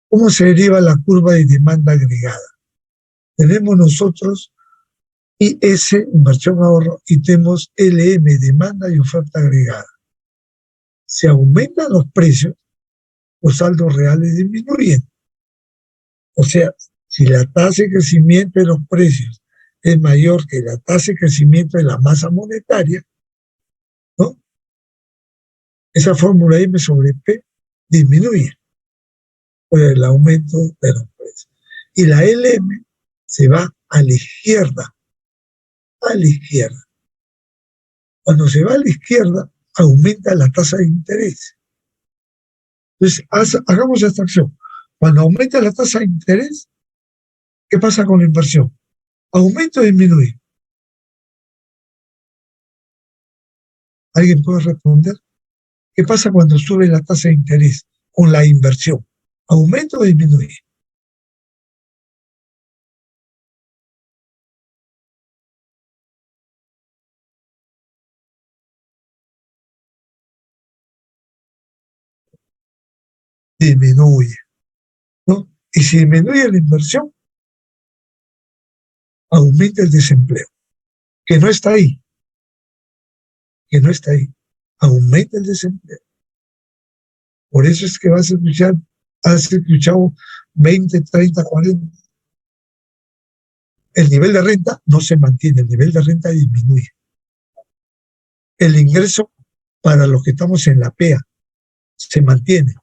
¿Cómo se deriva la curva de demanda agregada? Tenemos nosotros IS, inversión ahorro, y tenemos LM, demanda y oferta agregada. Si aumentan los precios, los saldos reales disminuyen. O sea, si la tasa de crecimiento de los precios es mayor que la tasa de crecimiento de la masa monetaria, ¿no? Esa fórmula M sobre P disminuye por el aumento de los precios. Y la LM se va a la izquierda, a la izquierda. Cuando se va a la izquierda, aumenta la tasa de interés. Entonces, hagamos esta acción. Cuando aumenta la tasa de interés, ¿qué pasa con la inversión? ¿Aumenta o disminuye? ¿Alguien puede responder? ¿Qué pasa cuando sube la tasa de interés con la inversión? ¿Aumenta o disminuye? Disminuye, ¿no? Y si disminuye la inversión, aumenta el desempleo, que no está ahí, que no está ahí. Aumenta el desempleo. Por eso es que has escuchado 20, 30, 40. El nivel de renta no se mantiene, el nivel de renta disminuye. El ingreso para los que estamos en la PEA se mantiene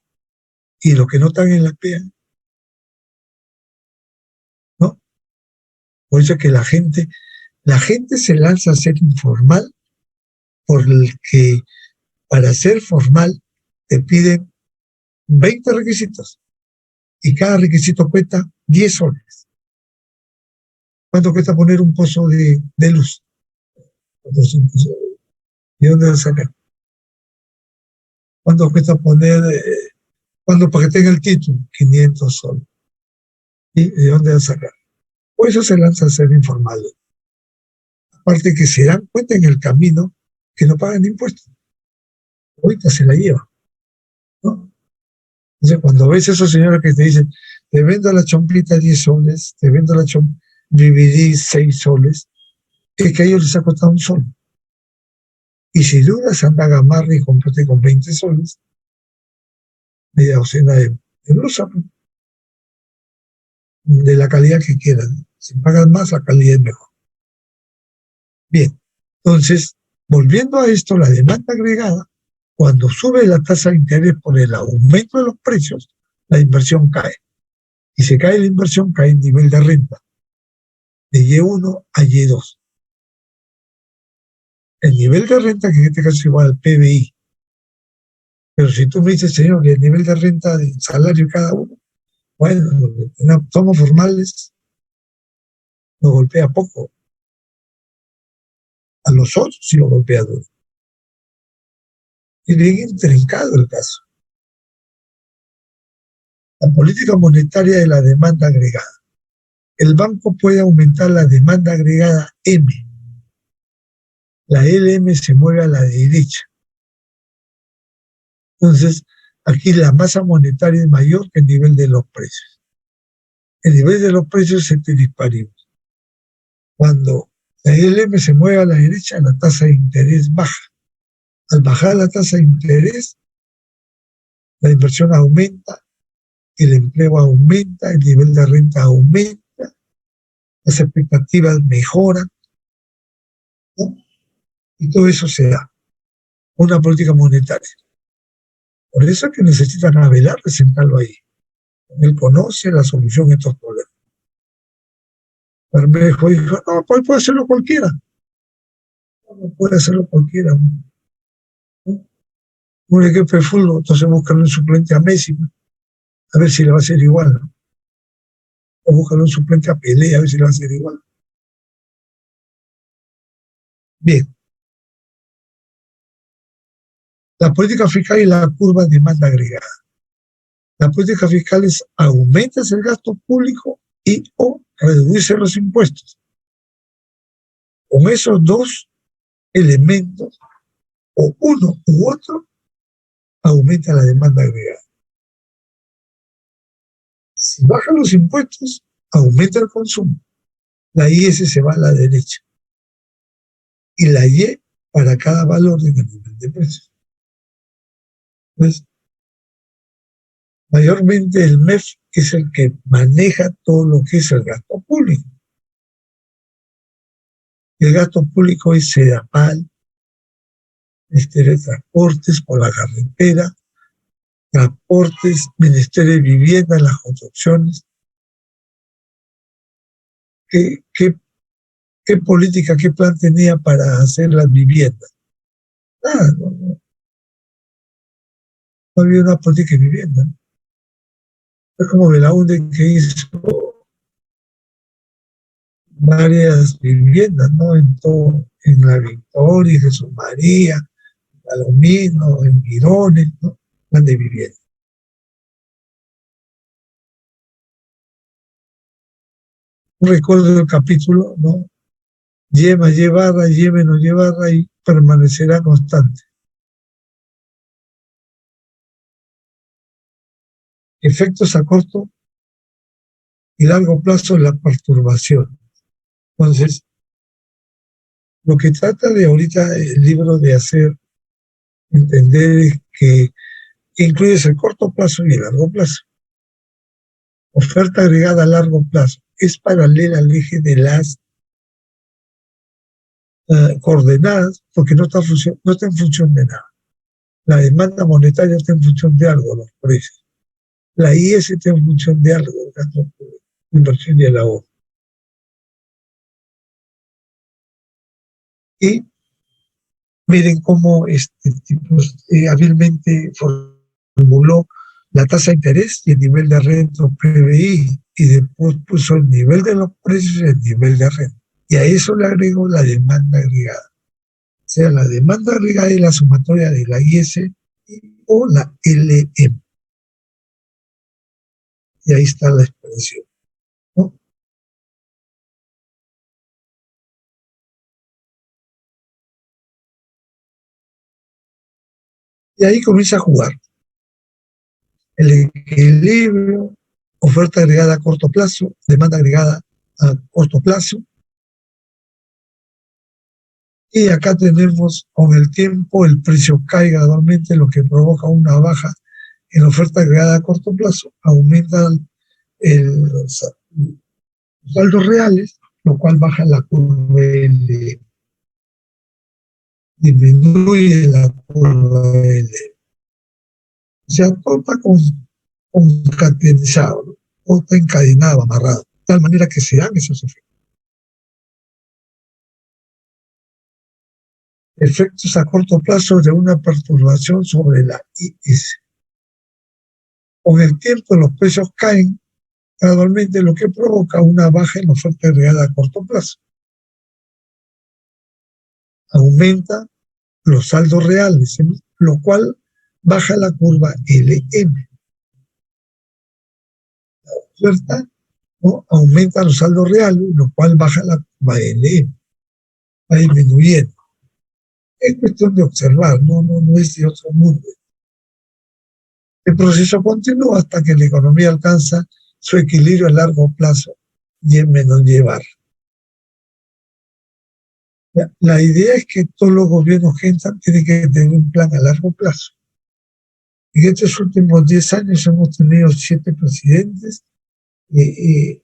y los que no están en la PEA, ¿no? Por eso es que la gente se lanza a ser informal porque para ser formal te piden 20 requisitos y cada requisito cuesta 10 soles. ¿Cuánto cuesta poner un pozo de luz? ¿De dónde vas a sacar? ¿Cuánto cuesta poner, para que tenga el título? 500 soles. ¿Y de dónde vas a sacar? Por eso se lanza a ser informales. Aparte que se dan cuenta en el camino que no pagan impuestos. Ahorita se la lleva. Entonces, cuando ves a esos señores que te dicen, te vendo la chompita 10 soles, te vendo la DVD 6 soles, es que a ellos les ha costado un sol. Y si dudas, anda a Gamarra y comprate con 20 soles, media docena de blusa, de la calidad que quieran. Si pagas más, la calidad es mejor. Bien, entonces, volviendo a esto, la demanda agregada, cuando sube la tasa de interés por el aumento de los precios, la inversión cae. Y se cae la inversión, cae el nivel de renta, de Y1 a Y2. El nivel de renta, que en este caso es igual al PBI. Pero si tú me dices, señor, que el nivel de renta del salario de cada uno, bueno, somos formales, nos golpea poco. A los otros sí lo golpea duro. Y bien intrincado el caso. La política monetaria de la demanda agregada. El banco puede aumentar la demanda agregada M. La LM se mueve a la derecha. Entonces, aquí la masa monetaria es mayor que el nivel de los precios. El nivel de los precios es disparible. Cuando la LM se mueve a la derecha, la tasa de interés baja. Al bajar la tasa de interés, la inversión aumenta, el empleo aumenta, el nivel de renta aumenta, las expectativas mejoran, ¿no? Y todo eso se da. Una política monetaria. Por eso es que necesitan a Velarde sentarlo ahí. Él conoce la solución a estos problemas. Bermejo dijo, no, pues puede hacerlo cualquiera. No puede hacerlo cualquiera. ¿No? Un equipo de fútbol, entonces buscan un suplente a Messi, ¿no? A ver si le va a hacer igual, ¿no? O buscan un suplente a Pelé, a ver si le va a hacer igual. Bien, la política fiscal y la curva de demanda agregada. La política fiscal es aumentas el gasto público y o reduce los impuestos. Con esos dos elementos, o uno u otro, aumenta la demanda agregada. Si bajan los impuestos, aumenta el consumo. La IS se va a la derecha. Y la Y para cada valor en el nivel de precios. Entonces, mayormente el MEF es el que maneja todo lo que es el gasto público. El gasto público es Sedapal, Ministerio de Transportes por la carretera, Transportes, Ministerio de Vivienda, las construcciones. ¿Qué política, qué plan tenía para hacer las viviendas? Nada, no había una política de vivienda. Es como Belaúnde que hizo varias viviendas, ¿no? En La Victoria, en Jesús María, en Palomino, en Mirones, ¿no? Plan de vivienda. Recuerdo el capítulo, ¿no? Yema, llevarra, yeme, no llevarra y permanecerá constante. Efectos a corto y largo plazo, la perturbación. Entonces, lo que trata de ahorita el libro de hacer entender es que incluyes el corto plazo y el largo plazo. Oferta agregada a largo plazo es paralela al eje de las coordenadas porque no está en función de nada. La demanda monetaria está en función de algo, los precios. La IS está en función de algo, el gasto público, la inversión y el ahorro. Y miren cómo este tipo hábilmente formuló la tasa de interés y el nivel de renta PBI, y después puso el nivel de los precios y el nivel de renta. Y a eso le agregó la demanda agregada. O sea, la demanda agregada es la sumatoria de la IS o la LM. Y ahí está la expresión, ¿no? Y ahí comienza a jugar. el equilibrio, oferta agregada a corto plazo, demanda agregada a corto plazo. Y acá tenemos con el tiempo el precio cae gradualmente, lo que provoca una baja en la oferta agregada a corto plazo, aumentan los saldos reales, lo cual baja la curva L, disminuye la curva L. O sea, todo está concatenado, ¿no? Todo está encadenado, amarrado, de tal manera que se dan esos efectos. Efectos a corto plazo de una perturbación sobre la IS. Con el tiempo los precios caen gradualmente, lo que provoca una baja en la oferta agregada a corto plazo. Aumenta los saldos reales, lo cual baja la curva LM. La oferta, ¿no?, aumenta los saldos reales, lo cual baja la curva LM. Va disminuyendo. Es cuestión de observar, no es de otro mundo. El proceso continúa hasta que la economía alcanza su equilibrio a largo plazo y es menos llevar. La idea es que todos los gobiernos que entran tienen que tener un plan a largo plazo. En estos últimos 10 años hemos tenido 7 presidentes y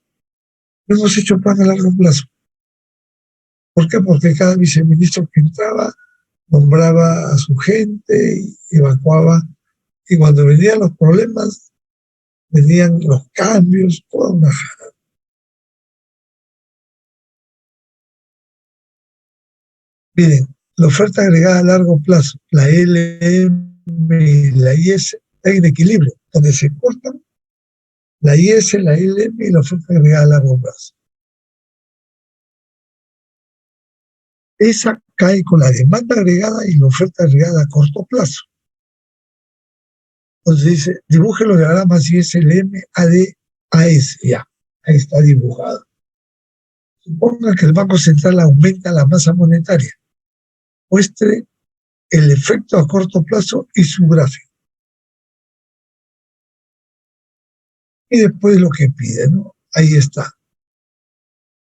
hemos hecho plan a largo plazo. ¿Por qué? Porque cada viceministro que entraba nombraba a su gente, evacuaba, y cuando venían los problemas, venían los cambios, toda una jara. Miren, la oferta agregada a largo plazo, la LM y la IS, están en equilibrio, donde se cortan la IS, la LM y la oferta agregada a largo plazo. Esa cae con la demanda agregada y la oferta agregada a corto plazo. Entonces dice, dibuje los diagramas ISLM, AD, AS, ya, ahí está dibujado. Suponga que el Banco Central aumenta la masa monetaria. Muestre el efecto a corto plazo y su gráfico. Y después lo que pide, ¿no? Ahí está.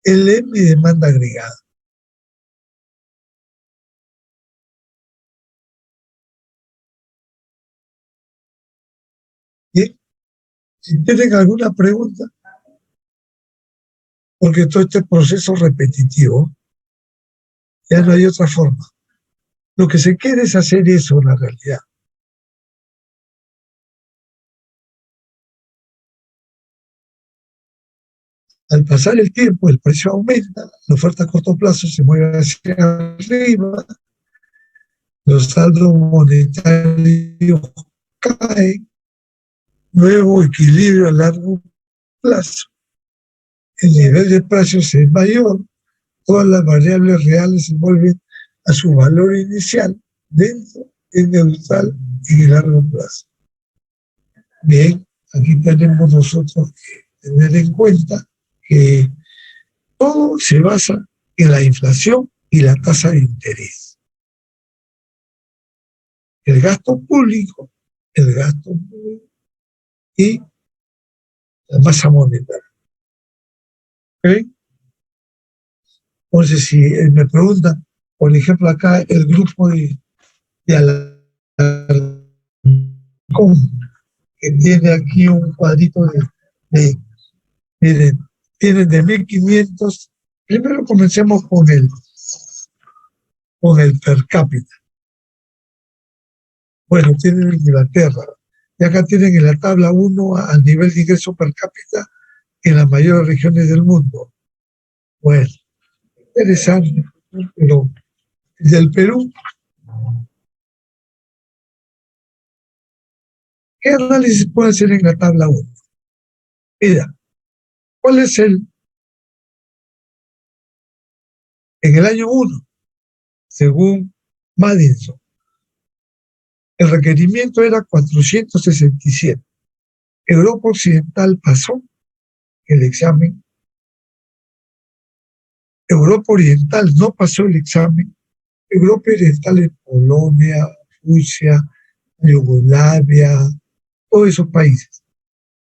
LM y demanda agregada. Bien, si tienen alguna pregunta, porque todo este proceso repetitivo, ya no hay otra forma. Lo que se quiere es hacer eso en la realidad. Al pasar el tiempo, el precio aumenta, la oferta a corto plazo se mueve hacia arriba, los saldos monetarios caen, nuevo equilibrio a largo plazo. El nivel de precios es mayor, todas las variables reales se vuelven a su valor inicial, dentro, es neutral y largo plazo. Bien, aquí tenemos nosotros que tener en cuenta que todo se basa en la inflación y la tasa de interés. El gasto público y la masa monetaria. ¿Ok? Entonces, si me preguntan, por ejemplo, acá el grupo de Alarcón, que tiene aquí un cuadrito miren, tienen de 1.500. Primero comencemos con el per cápita. Bueno, tienen Inglaterra. Y acá tienen en la tabla 1 al nivel de ingreso per cápita en las mayores regiones del mundo. Bueno, interesante, pero el del Perú, ¿qué análisis puede hacer en la tabla 1? Mira, ¿cuál es en el año 1, según Madison, el requerimiento era 467. Europa Occidental pasó el examen. Europa Oriental no pasó el examen. Europa Oriental es Polonia, Rusia, Yugoslavia, todos esos países.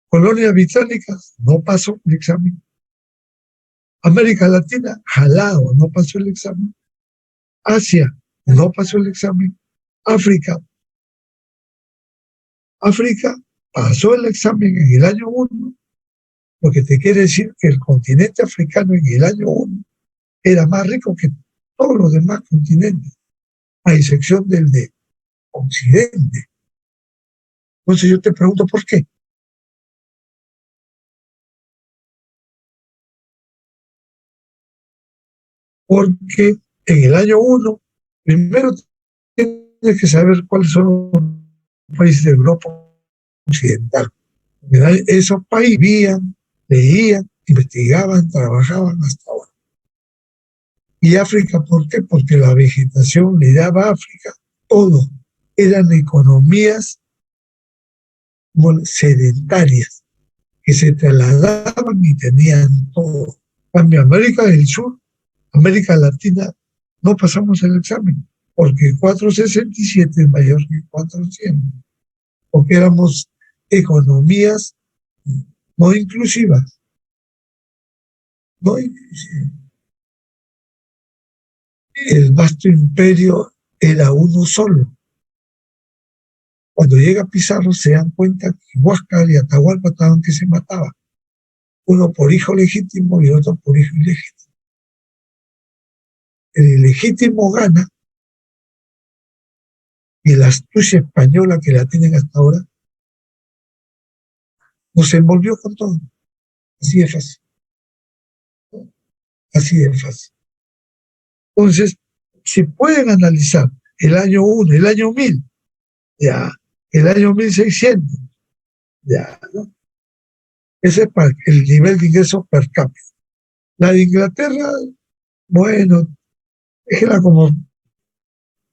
Colonias británicas, no pasó el examen. América Latina, jalado, no pasó el examen. Asia, no pasó el examen. África pasó el examen en el año 1, lo que te quiere decir que el continente africano en el año 1 era más rico que todos los demás continentes, a excepción del de Occidente. Entonces yo te pregunto, ¿por qué? Porque en el año 1, primero tienes que saber cuáles son los países de Europa Occidental. Esos países vivían, leían, investigaban, trabajaban hasta ahora. ¿Y África por qué? Porque la vegetación le daba a África todo. Eran economías sedentarias que se trasladaban y tenían todo. En cambio, América del Sur, América Latina, no pasamos el examen, porque 467 es mayor que 400, porque éramos economías no inclusivas, no inclusivas. El vasto imperio era uno solo. Cuando llega Pizarro se dan cuenta que Huáscar y Atahualpa estaban que se mataban, uno por hijo legítimo y el otro por hijo ilegítimo. El ilegítimo gana y la astucia española que la tienen hasta ahora nos envolvió con todo. Así de fácil. Así de fácil. Entonces, si pueden analizar el año 1, el año 1000, ya, el año 1600, ya, ¿no? Ese es para el nivel de ingreso per cápita. La de Inglaterra, bueno, déjela como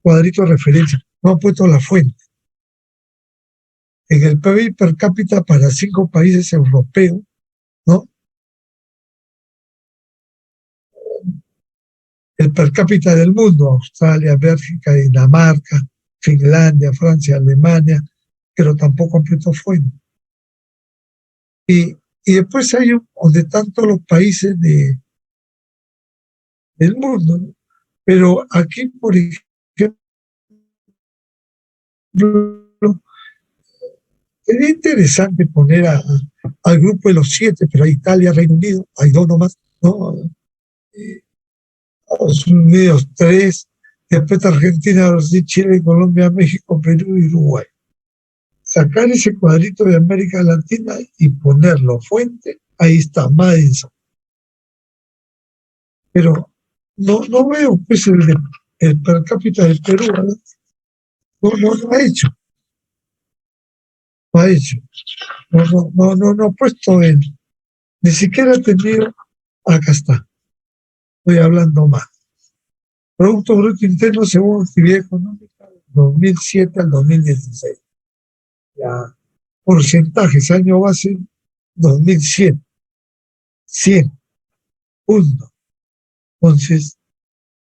cuadrito de referencia. No han puesto la fuente. En el PIB per cápita para 5 países europeos, ¿no? El per cápita del mundo, Australia, Bélgica, Dinamarca, Finlandia, Francia, Alemania, pero tampoco han puesto fuente. Y después hay donde están todos los países del mundo, ¿no? Pero aquí, por ejemplo, sería interesante poner al grupo de los 7, pero hay Italia, Reino Unido, hay 2 nomás, ¿no? Estados Unidos 3, después Argentina, Brasil, Chile, Colombia, México, Perú y Uruguay. Sacar ese cuadrito de América Latina y ponerlo fuente, ahí está, Madison. Pero no veo pues el per cápita del Perú, ¿verdad? No ha hecho. No ha hecho. No ha puesto ni siquiera ha tenido, acá está, estoy hablando más. Producto Bruto Interno según actividad económica, 2007 al 2016. Ya, porcentajes, año base, 2100. 100, punto. Entonces,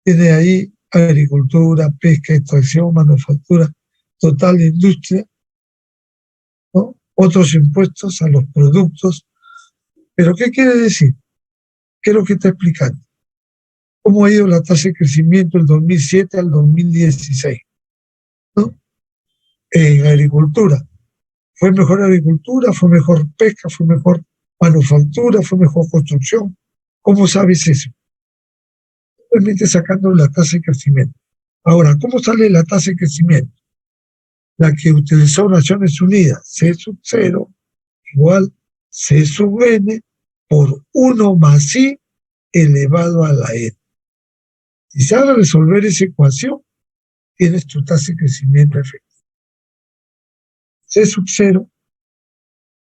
tiene ahí agricultura, pesca, extracción, manufactura, total de industria, ¿no? Otros impuestos a los productos. ¿Pero qué quiere decir? ¿Qué es lo que está explicando? ¿Cómo ha ido la tasa de crecimiento del 2007 al 2016? ¿No? En agricultura. ¿Fue mejor agricultura? ¿Fue mejor pesca? ¿Fue mejor manufactura? ¿Fue mejor construcción? ¿Cómo sabes eso? Simplemente sacando la tasa de crecimiento. Ahora, ¿cómo sale la tasa de crecimiento? La que utilizó Naciones Unidas, C sub 0 igual C sub n por 1 más I elevado a la n. Si sabes resolver esa ecuación, tienes tu tasa de crecimiento efectivo. C sub 0,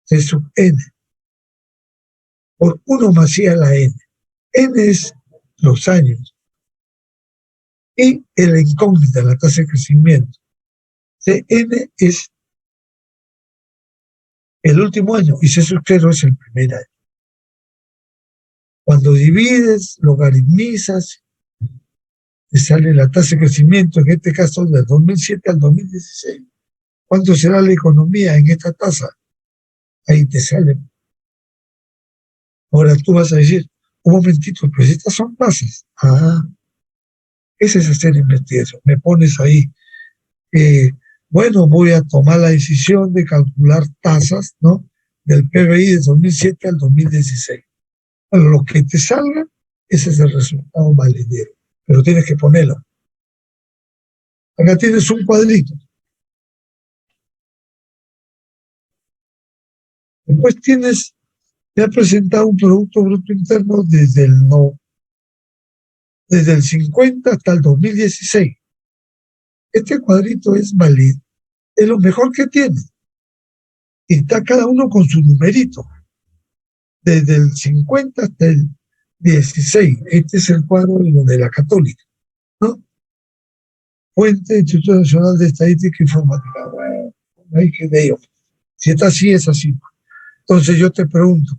C sub n, por 1 más I a la n. N es los años. Y la incógnita, la tasa de crecimiento. Cn es el último año y C sub 0 es el primer año. Cuando divides, logaritmizas, te sale la tasa de crecimiento, en este caso del 2007 al 2016, ¿Cuánto será la economía en esta tasa? Ahí te sale. Ahora tú vas a decir, un momentito, pues estas son tasas. Ah, ese es hacer investigación. Me pones ahí, eh, bueno, voy a tomar la decisión de calcular tasas, ¿no? Del PBI de 2007 al 2016. Bueno, lo que te salga, ese es el resultado valedero, pero tienes que ponerlo. Acá tienes un cuadrito. Después tienes, te ha presentado un Producto Bruto Interno desde el, no, desde el 50 hasta el 2016. Este cuadrito es válido, es lo mejor que tiene. Y está cada uno con su numerito, desde el 50 hasta el 16. Este es el cuadro de lo de la Católica, ¿no? Fuente Instituto Nacional de Estadística e Informática. Bueno, ahí quedé yo. Si está así, es así. Entonces yo te pregunto,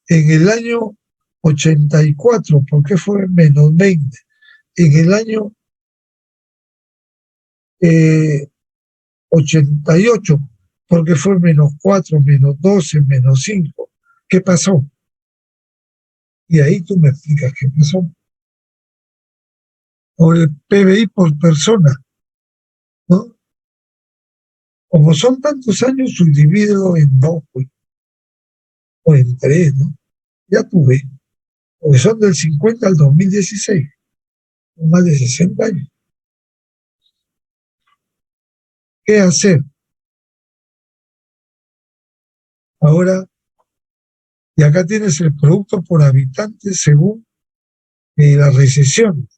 en el año 84, ¿por qué fue menos 20? En el año 88, ¿por qué fue menos 4, menos 12, menos 5? ¿Qué pasó? Y ahí tú me explicas qué pasó. O el PBI por persona, ¿no? Como son tantos años, subdivídelo en dos, pues, o en tres, ¿no? Ya tuve, porque son del 50 al 2016, más de 60 años. ¿Qué hacer? Ahora, y acá tienes el producto por habitante según la recesión.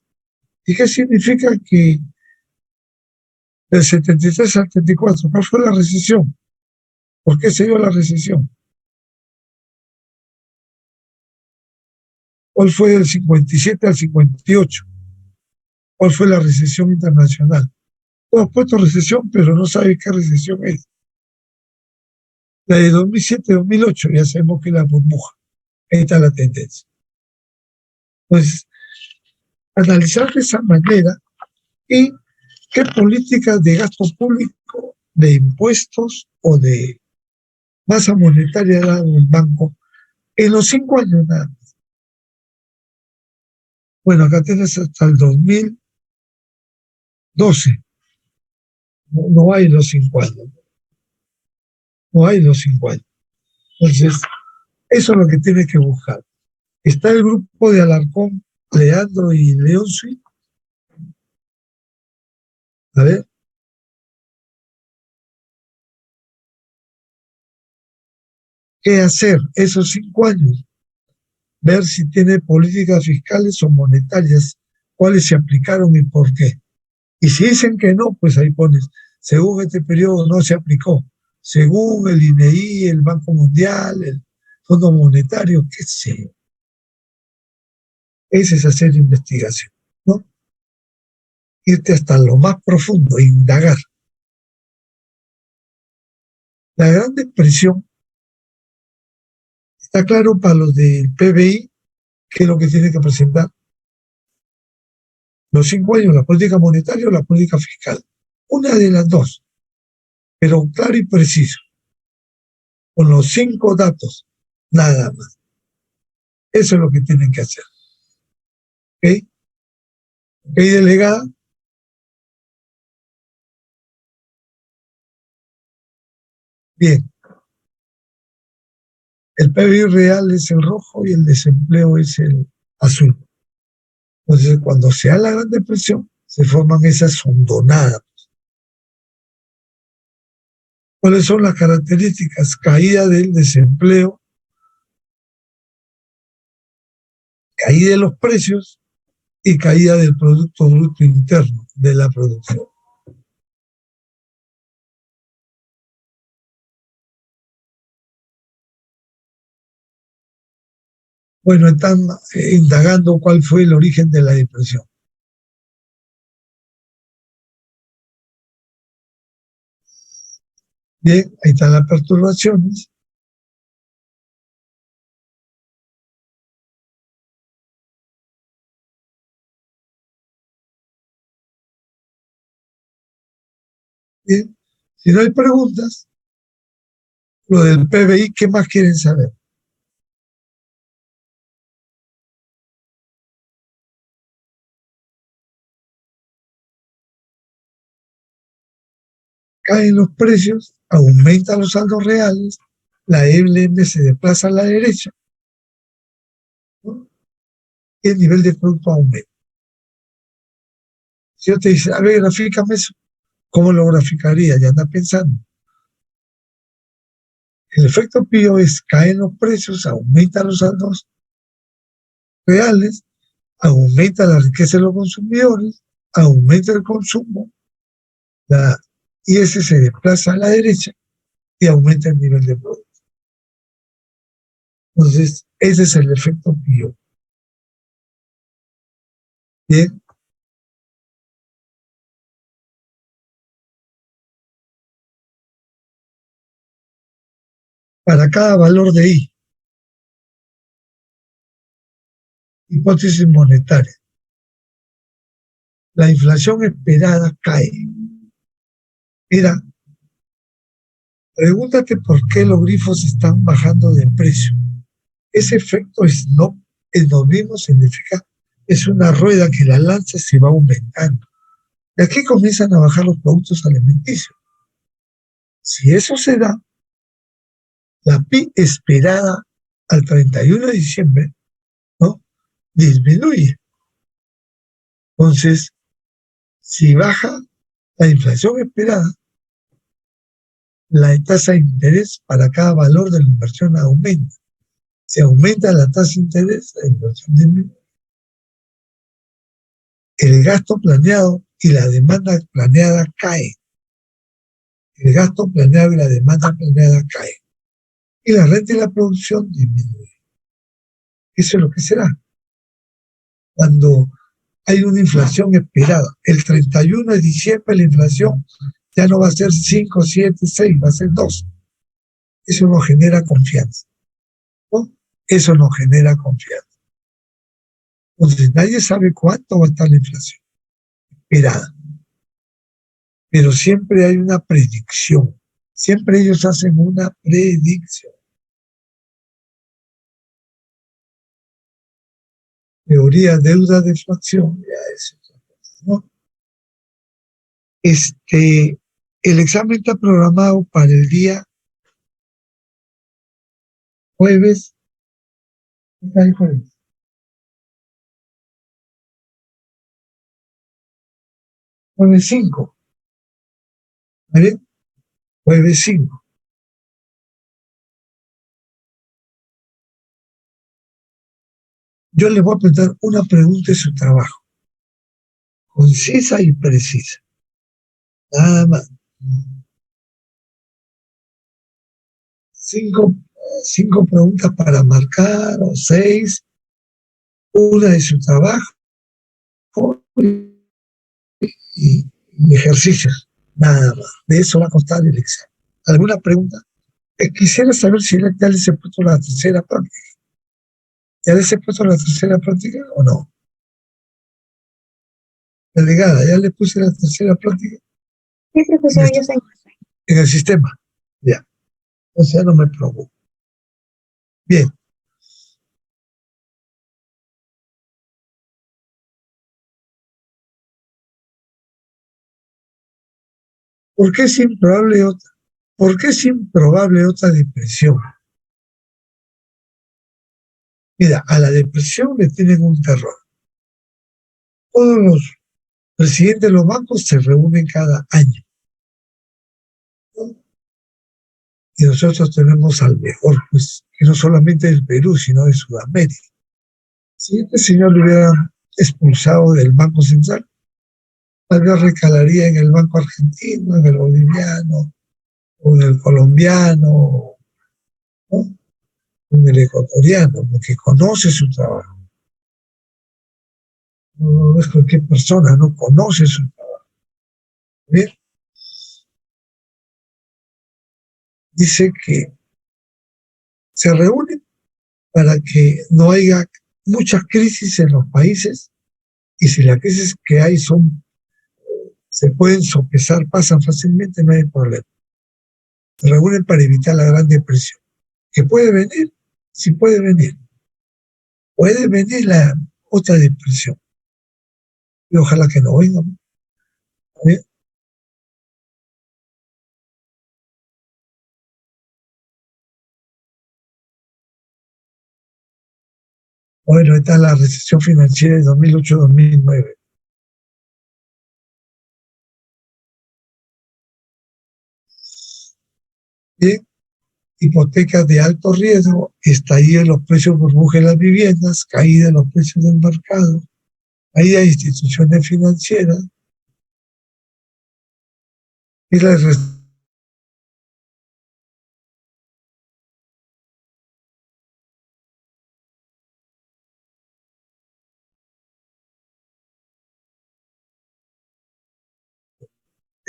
¿Y qué significa que del 73 al 74, cuál fue la recesión? ¿Por qué se dio la recesión? ¿Cuál fue del 57 al 58? ¿Cuál fue la recesión internacional? Tú has puesto recesión, pero no sabes qué recesión es. La de 2007-2008, ya sabemos que es la burbuja. Ahí está la tendencia. Pues analizar de esa manera y qué políticas de gasto público, de impuestos o de masa monetaria ha dado el banco en los 5 años nada. Bueno, acá tienes hasta el 2012. No, no hay los 5 años. No hay los 5 años. Entonces, eso es lo que tienes que buscar. Está el grupo de Alarcón, Leandro y León Sui. A ver, ¿qué hacer esos 5 años? Ver si tiene políticas fiscales o monetarias, cuáles se aplicaron y por qué. Y si dicen que no, pues ahí pones, según este periodo no se aplicó, según el INEI, el Banco Mundial, el Fondo Monetario, qué sé. Ese es hacer investigación, ¿no? Irte hasta lo más profundo, indagar. La gran depresión está claro para los del PBI, que es lo que tiene que presentar los 5 años, la política monetaria o la política fiscal. Una de las dos, pero claro y preciso, con los 5 datos, nada más. Eso es lo que tienen que hacer. ¿Ok? ¿Ok, delegada? Bien. El PBI real es el rojo y el desempleo es el azul. Entonces, cuando se da la Gran Depresión, se forman esas hondonadas. ¿Cuáles son las características? Caída del desempleo, caída de los precios y caída del Producto Bruto Interno de la producción. Bueno, están indagando cuál fue el origen de la depresión. Bien, ahí están las perturbaciones. Bien, Si no hay preguntas, lo del PBI, ¿qué más quieren saber? Caen los precios, aumentan los saldos reales, la LM se desplaza a la derecha, ¿no? Y el nivel de producto aumenta. Si yo te dice, a ver, grafícame eso, ¿cómo lo graficaría? Ya anda pensando. El efecto Pío es caen los precios, aumentan los saldos reales, aumenta la riqueza de los consumidores, aumenta el consumo, la IS se desplaza a la derecha y aumenta el nivel de producto. Entonces, ese es el efecto Pío. Bien. Para cada valor de I, hipótesis monetaria, la inflación esperada cae. Mira, pregúntate por qué los grifos están bajando de precio. Ese efecto esnovismo significa, es una rueda que la lanza se va aumentando. Y aquí comienzan a bajar los productos alimenticios. Si eso se da, la PI esperada al 31 de diciembre, ¿no?, disminuye. Entonces, si baja la inflación esperada, la tasa de interés para cada valor de la inversión aumenta. Si aumenta la tasa de interés, la inversión disminuye. El gasto planeado y la demanda planeada cae. El gasto planeado y la demanda planeada cae. Y la renta y la producción disminuye. Eso es lo que será. Cuando hay una inflación esperada, el 31 de diciembre la inflación ya no va a ser 5, 7, 6, va a ser 2. Eso no genera confianza, ¿no? Eso no genera confianza. Entonces, nadie sabe cuánto va a estar la inflación esperada. Pero siempre hay una predicción. Siempre ellos hacen una predicción. Teoría, deuda, deflación, ya es otra cosa, ¿no? El examen está programado para el día jueves. ¿Qué está el jueves? Jueves 5. ¿Vale? Jueves 5. Yo le voy a preguntar una pregunta de su trabajo, concisa y precisa. Nada más. Cinco preguntas para marcar, o 6, una de su trabajo y ejercicios. Nada más. De eso va a costar el examen. ¿Alguna pregunta? Quisiera saber si ya les he puesto la tercera práctica. ¿Ya les he puesto la tercera práctica o no? Delegada, ¿ya le puse la tercera práctica? Sí, profesor, yo sé. En el sistema. Ya. O sea, no me preocupo. Bien. ¿Por qué es improbable otra depresión? Mira, a la depresión le tienen un terror. Todos los presidentes de los bancos se reúnen cada año, ¿no? Y nosotros tenemos al mejor, pues, que no solamente del Perú, sino de Sudamérica. Si este señor lo hubieran expulsado del Banco Central, tal vez recalaría en el Banco Argentino, en el boliviano, o en el colombiano, ¿no?, en el ecuatoriano, porque conoce su trabajo. No es cualquier persona, no conoce su trabajo. Bien. Dice que se reúnen para que no haya muchas crisis en los países, y si las crisis que hay se pueden sopesar, pasan fácilmente, no hay problema. reúnen para evitar la Gran Depresión. ¿Que puede venir? Sí puede venir. Puede venir la otra depresión. Y ojalá que no venga. ¿Eh? Bueno, está la recesión financiera de 2008-2009. Bien, hipotecas de alto riesgo, estallido de los precios burbuja de las viviendas, caída de los precios del mercado, caída de instituciones financieras y la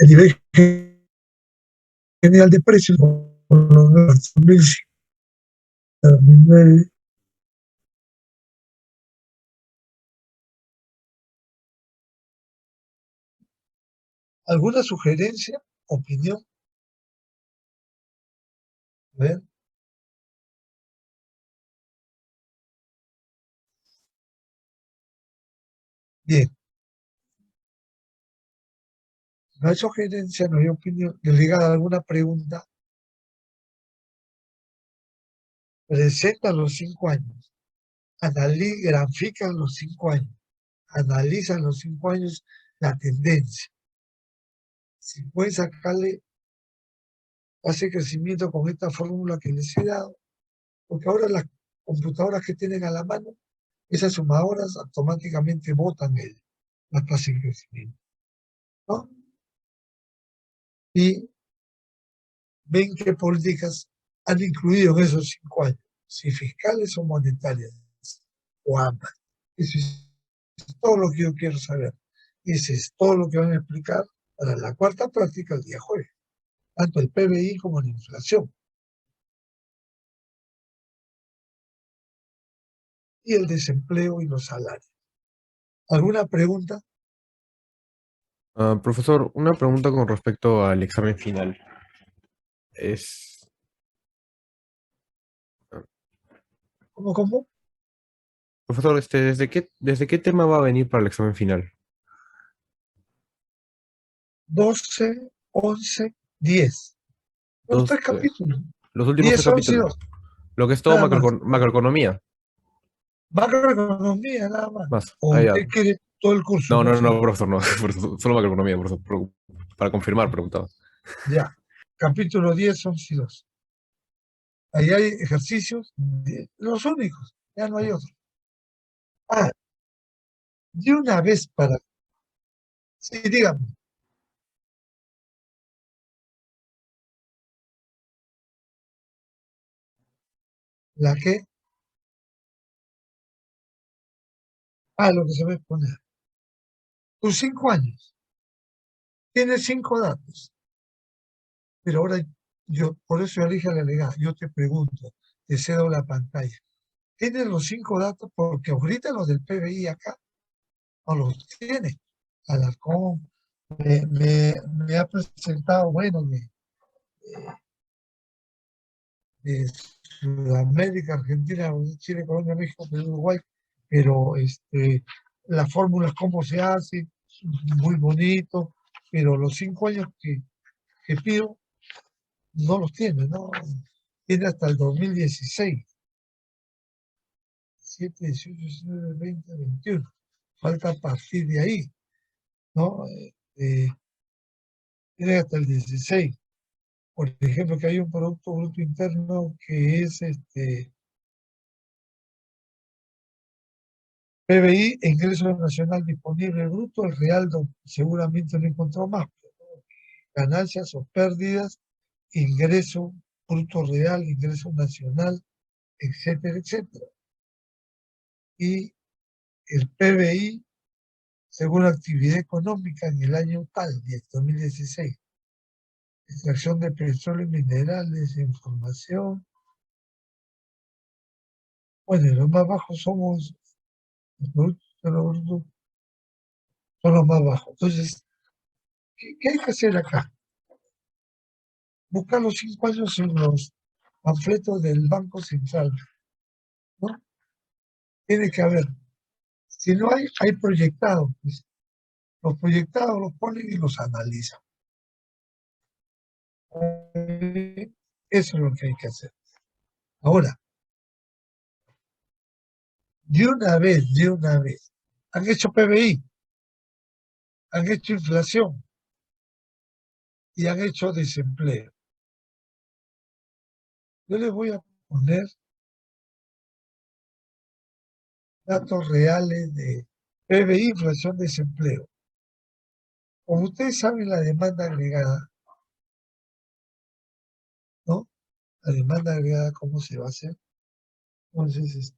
el nivel general de precios por lo menos 2009. ¿Alguna sugerencia, opinión? A ver, bien, no hay sugerencia, no hay opinión. Ligada a alguna pregunta, presenta los 5 años, grafican los 5 años, analizan los 5 años la tendencia. Si pueden sacarle hace crecimiento con esta fórmula que les he dado, porque ahora las computadoras que tienen a la mano, esas sumadoras automáticamente botan la tasa de crecimiento, ¿no? Y ven qué políticas han incluido en esos 5 años, si fiscales o monetarias, o ambas. Eso es todo lo que yo quiero saber. Ese es todo lo que van a explicar para la cuarta práctica el día jueves, tanto el PBI como la inflación y el desempleo y los salarios. ¿Alguna pregunta? Profesor, una pregunta con respecto al examen final. Es, ah, ¿Cómo? Profesor, ¿desde qué tema va a venir para el examen final? 12, 11, 10. Los Los, tres capítulos. los últimos 10, tres 11 y capítulos. 2. Lo que es todo Nada más. macroeconomía. Macroeconomía, nada más. Más. O Ah, ya. usted quiere todo el curso, No, no no, sé. no, profesor, no. Solo macroeconomía, profesor. Para confirmar, preguntaba. Ya. Capítulo 10, 11 y 2. Ahí hay ejercicios, los únicos. Ya no hay otros. Ah, de una vez para. Sí, dígame. ¿La qué? Ah, lo que se va a exponer. Tus 5 años. Tienes 5 datos. Pero ahora yo, por eso elige la legal. Yo te pregunto, te cedo la pantalla. Tienes los 5 datos porque ahorita los del PBI acá no los tiene. Alarcón me ha presentado, bueno, de Sudamérica, Argentina, Chile, Colombia, México, Perú, Uruguay, pero las fórmulas, cómo se hace, muy bonito, pero los 5 años que pido no los tiene, ¿no? Tiene hasta el 2016, 7, 18, 19, 20, 21. Falta a partir de ahí, ¿no? Tiene hasta el 16. Por ejemplo, que hay un Producto Bruto Interno que es PBI e ingreso nacional disponible bruto, el real seguramente no encontró más, pero ganancias o pérdidas, ingreso bruto real, ingreso nacional, etcétera, etcétera. Y el PBI según la actividad económica en el año tal, 2016. Extracción de petróleo y minerales, información. Bueno, los más bajos somos los productos, son los más bajos. Entonces, ¿qué hay que hacer acá? busca los 5 años en los panfletos del Banco Central, ¿no? Tiene que haber. Si no hay, hay proyectados, pues. Los proyectados los ponen y los analizan. Eso es lo que hay que hacer. Ahora, de una vez, han hecho PBI, han hecho inflación y han hecho desempleo. Yo les voy a poner datos reales de PBI, inflación, desempleo. Como ustedes saben, la demanda agregada, ¿no? La demanda agregada, ¿cómo se va a hacer? Entonces,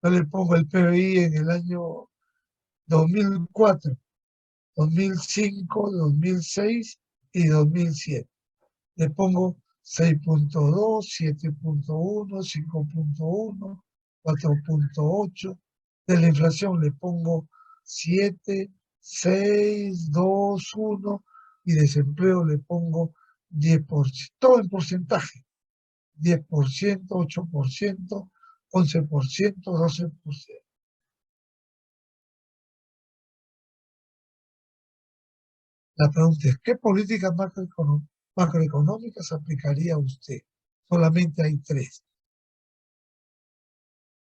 yo le pongo el PBI en el año 2004, 2005, 2006 y 2007. Le pongo 6.2, 7.1, 5.1, 4.8. De la inflación le pongo 7, 6, 2, 1 y desempleo le pongo 10%, todo en porcentaje, 10%, 8%, 11%, 12%. La pregunta es, ¿qué políticas macroeconómicas aplicaría usted? Solamente hay tres: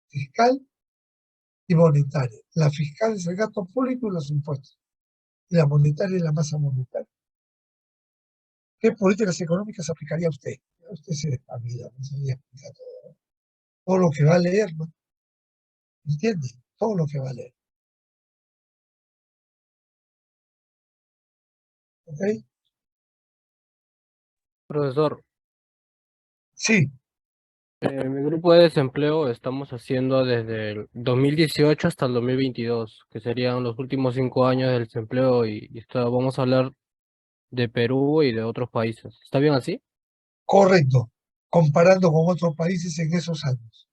fiscal y monetaria. La fiscal es el gasto público y los impuestos. Y la monetaria es la masa monetaria. ¿Qué políticas económicas aplicaría usted? Usted se despabila, no se explica todo. Todo lo que va a leer, ¿no? ¿Entiende? Todo lo que va a leer. ¿Ok? Profesor, Sí, en mi grupo de desempleo estamos haciendo desde el 2018 hasta el 2022, que serían los últimos 5 años del desempleo vamos a hablar de Perú y de otros países. ¿Está bien así? correcto. Comparando con otros países en esos años.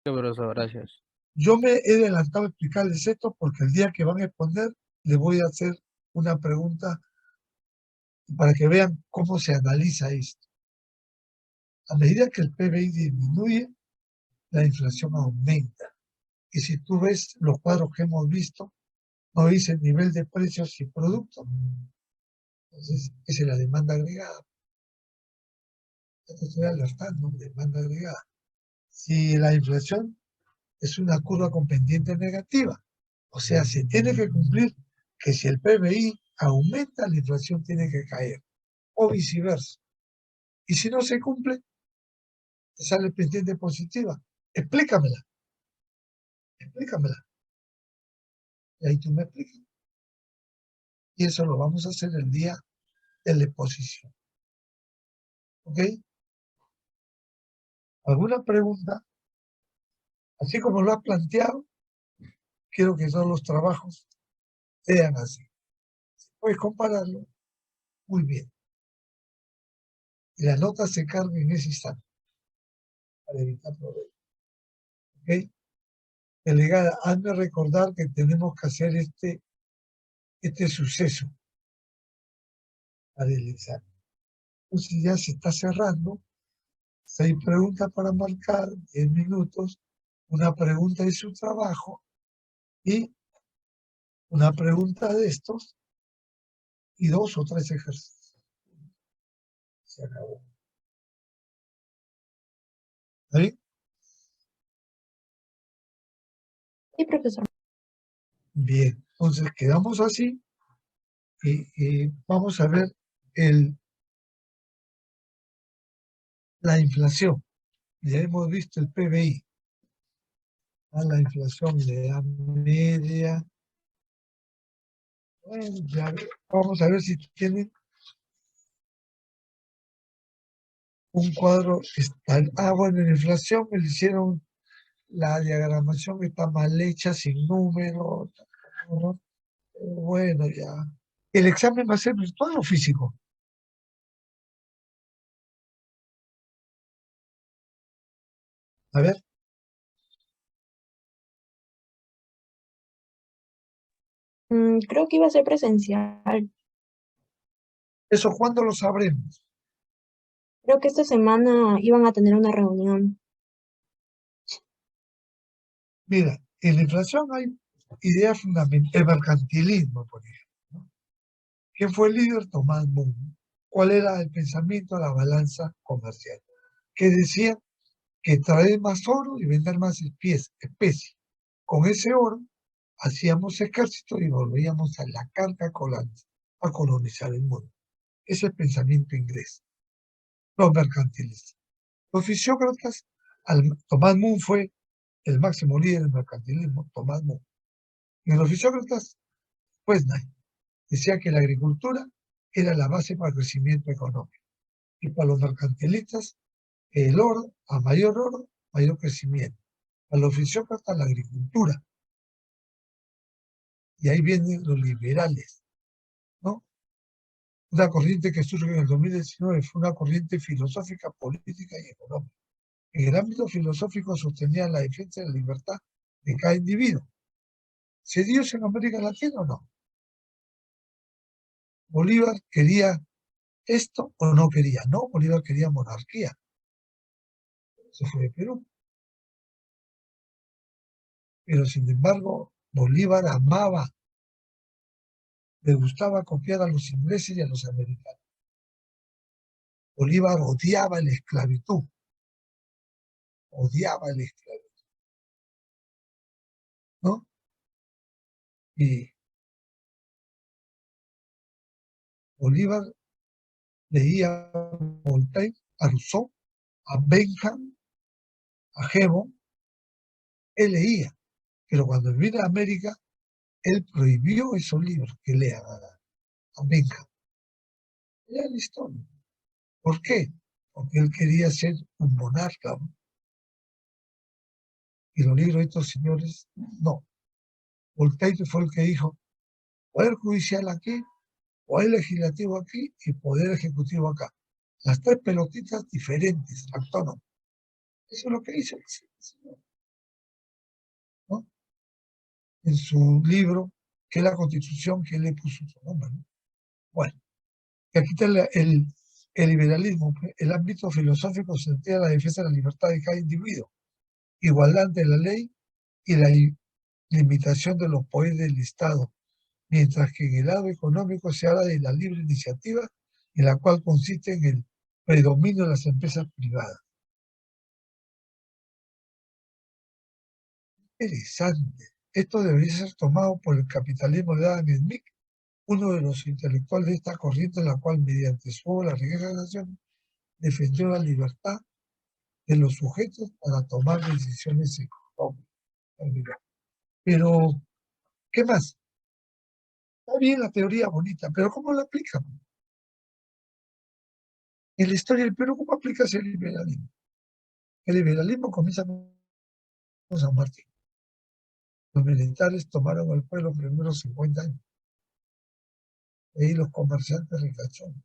Sí, profesor, gracias. Yo me he adelantado a explicarles esto porque el día que van a exponer les voy a hacer una pregunta para que vean cómo se analiza esto. A medida que el PBI disminuye, la inflación aumenta. Y si tú ves los cuadros que hemos visto, no dice nivel de precios y productos. Entonces, esa es la demanda agregada. Ya te estoy alertando, demanda agregada. Si la inflación es una curva con pendiente negativa, o sea, se tiene que cumplir que si el PBI aumenta, la inflación tiene que caer, o viceversa. Y si no se cumple, te sale pendiente positiva. Explícamela, explícamela. Y ahí tú me explicas. Y eso lo vamos a hacer el día de la exposición. ¿Ok? ¿Alguna pregunta? Así como lo has planteado, quiero que todos los trabajos sean así. Si puedes compararlo, muy bien. Y la nota se carga en ese instante para evitar problemas. ¿Ok? Delegada, hazme recordar que tenemos que hacer este suceso para el examen. Entonces ya se está cerrando. 6 preguntas para marcar, 10 minutos. Una pregunta de su trabajo y una pregunta de estos y 2 o 3 ejercicios. Se acabó. ¿Está bien? Sí, profesor. Bien. Entonces quedamos así y vamos a ver la inflación. Ya hemos visto el PBI. A la inflación de la media. Bueno, ya vamos a ver si tienen un cuadro. Bueno, en inflación me le hicieron la diagramación que está mal hecha, sin números, ¿no? Bueno, ya. ¿El examen va a ser virtual o físico? A ver, Creo que iba a ser presencial. ¿Eso cuándo lo sabremos? Creo que esta semana iban a tener una reunión. Mira, en la inflación hay ideas fundamentales, el mercantilismo, por ejemplo, ¿no? ¿Quién fue el líder? Tomás Moro. ¿Cuál era el pensamiento de la balanza comercial? Que decía que traer más oro y vender más especies. Con ese oro hacíamos ejército y volvíamos a la carga a colonizar el mundo. Ese es el pensamiento inglés, los mercantilistas. Los fisiócratas, Tomás Moon fue el máximo líder del mercantilismo, Tomás Moon. Y los fisiócratas, pues nadie. Decía que la agricultura era la base para el crecimiento económico. Y para los mercantilistas, el oro, a mayor oro, mayor crecimiento. Para los fisiócratas, la agricultura. Y ahí vienen los liberales, ¿no? Una corriente que surge en el 2019 fue una corriente filosófica, política y económica. En el ámbito filosófico sostenía la defensa de la libertad de cada individuo. ¿Se dio eso en América Latina o no? ¿Bolívar quería esto o no quería? No, Bolívar quería monarquía. Eso fue de Perú. Pero sin embargo, Bolívar amaba, le gustaba copiar a los ingleses y a los americanos. Bolívar odiaba la esclavitud, ¿no? Y Bolívar leía a Voltaire, a Rousseau, a Bentham, a Gibbon, él leía, pero cuando vino a América, él prohibió esos libros que lean a Bentham. Era la historia. ¿Por qué? Porque él quería ser un monarca, ¿no? Y los libros de estos señores, no. Voltaire fue el que dijo, poder judicial aquí, poder legislativo aquí y poder ejecutivo acá. Las tres pelotitas diferentes, autónomas. Eso es lo que dice el señor, ¿no? En su libro, que es la Constitución, que él le puso su nombre, ¿no? Bueno, y aquí está el liberalismo. El ámbito filosófico se entiende la defensa de la libertad de cada individuo, igualdad ante la ley y la limitación de los poderes del Estado, mientras que en el lado económico se habla de la libre iniciativa, en la cual consiste en el predominio de las empresas privadas. Interesante. Esto debería ser tomado por el capitalismo de Adam Smith, uno de los intelectuales de esta corriente, en la cual, mediante su obra La riqueza de las naciones, defendió la libertad de los sujetos para tomar decisiones económicas. Pero, ¿qué más? Está bien la teoría bonita, pero ¿cómo la aplican? En la historia del Perú, ¿cómo aplicas el liberalismo? El liberalismo comienza con San Martín. Los militares tomaron el pueblo los primeros 50 años. Y ahí los comerciantes ricachones.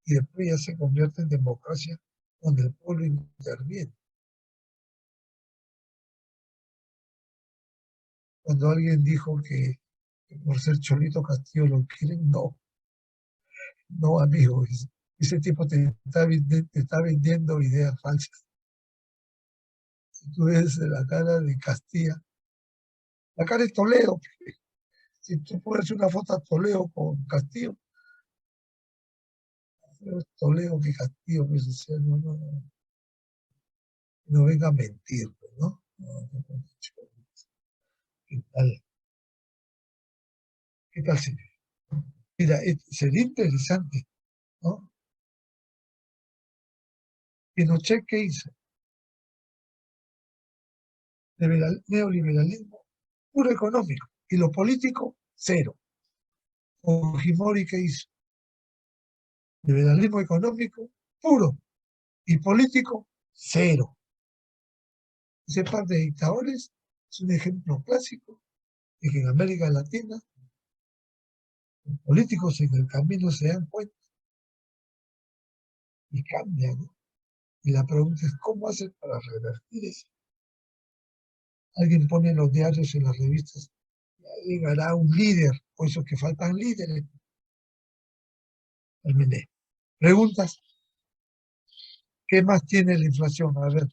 Y después ya se convierte en democracia donde el pueblo interviene. Cuando alguien dijo que por ser Cholito Castillo lo quieren, no, no, amigo, ese tipo te está vendiendo ideas falsas. Si tú ves la cara de Castilla, la cara de Toledo, si tú pones una foto a Toledo con Castillo, Toledo que Castillo, pues, o sea, no venga a mentir, pues, ¿no? ¿Qué tal? ¿Qué tal, señor? Mira, sería interesante, ¿no? Pinochet, ¿qué hizo? Neoliberalismo puro económico, y lo político, cero. Fujimori, ¿qué hizo? Liberalismo económico puro y político, cero. Ese par de dictadores es un ejemplo clásico de que en América Latina los políticos en el camino se dan cuenta y cambian, ¿no? Y la pregunta es, ¿cómo hacen para revertir eso? Alguien pone en los diarios, en las revistas, ya llegará un líder, por eso que faltan líderes. Terminé. ¿Preguntas? ¿Qué más tiene la inflación? A ver,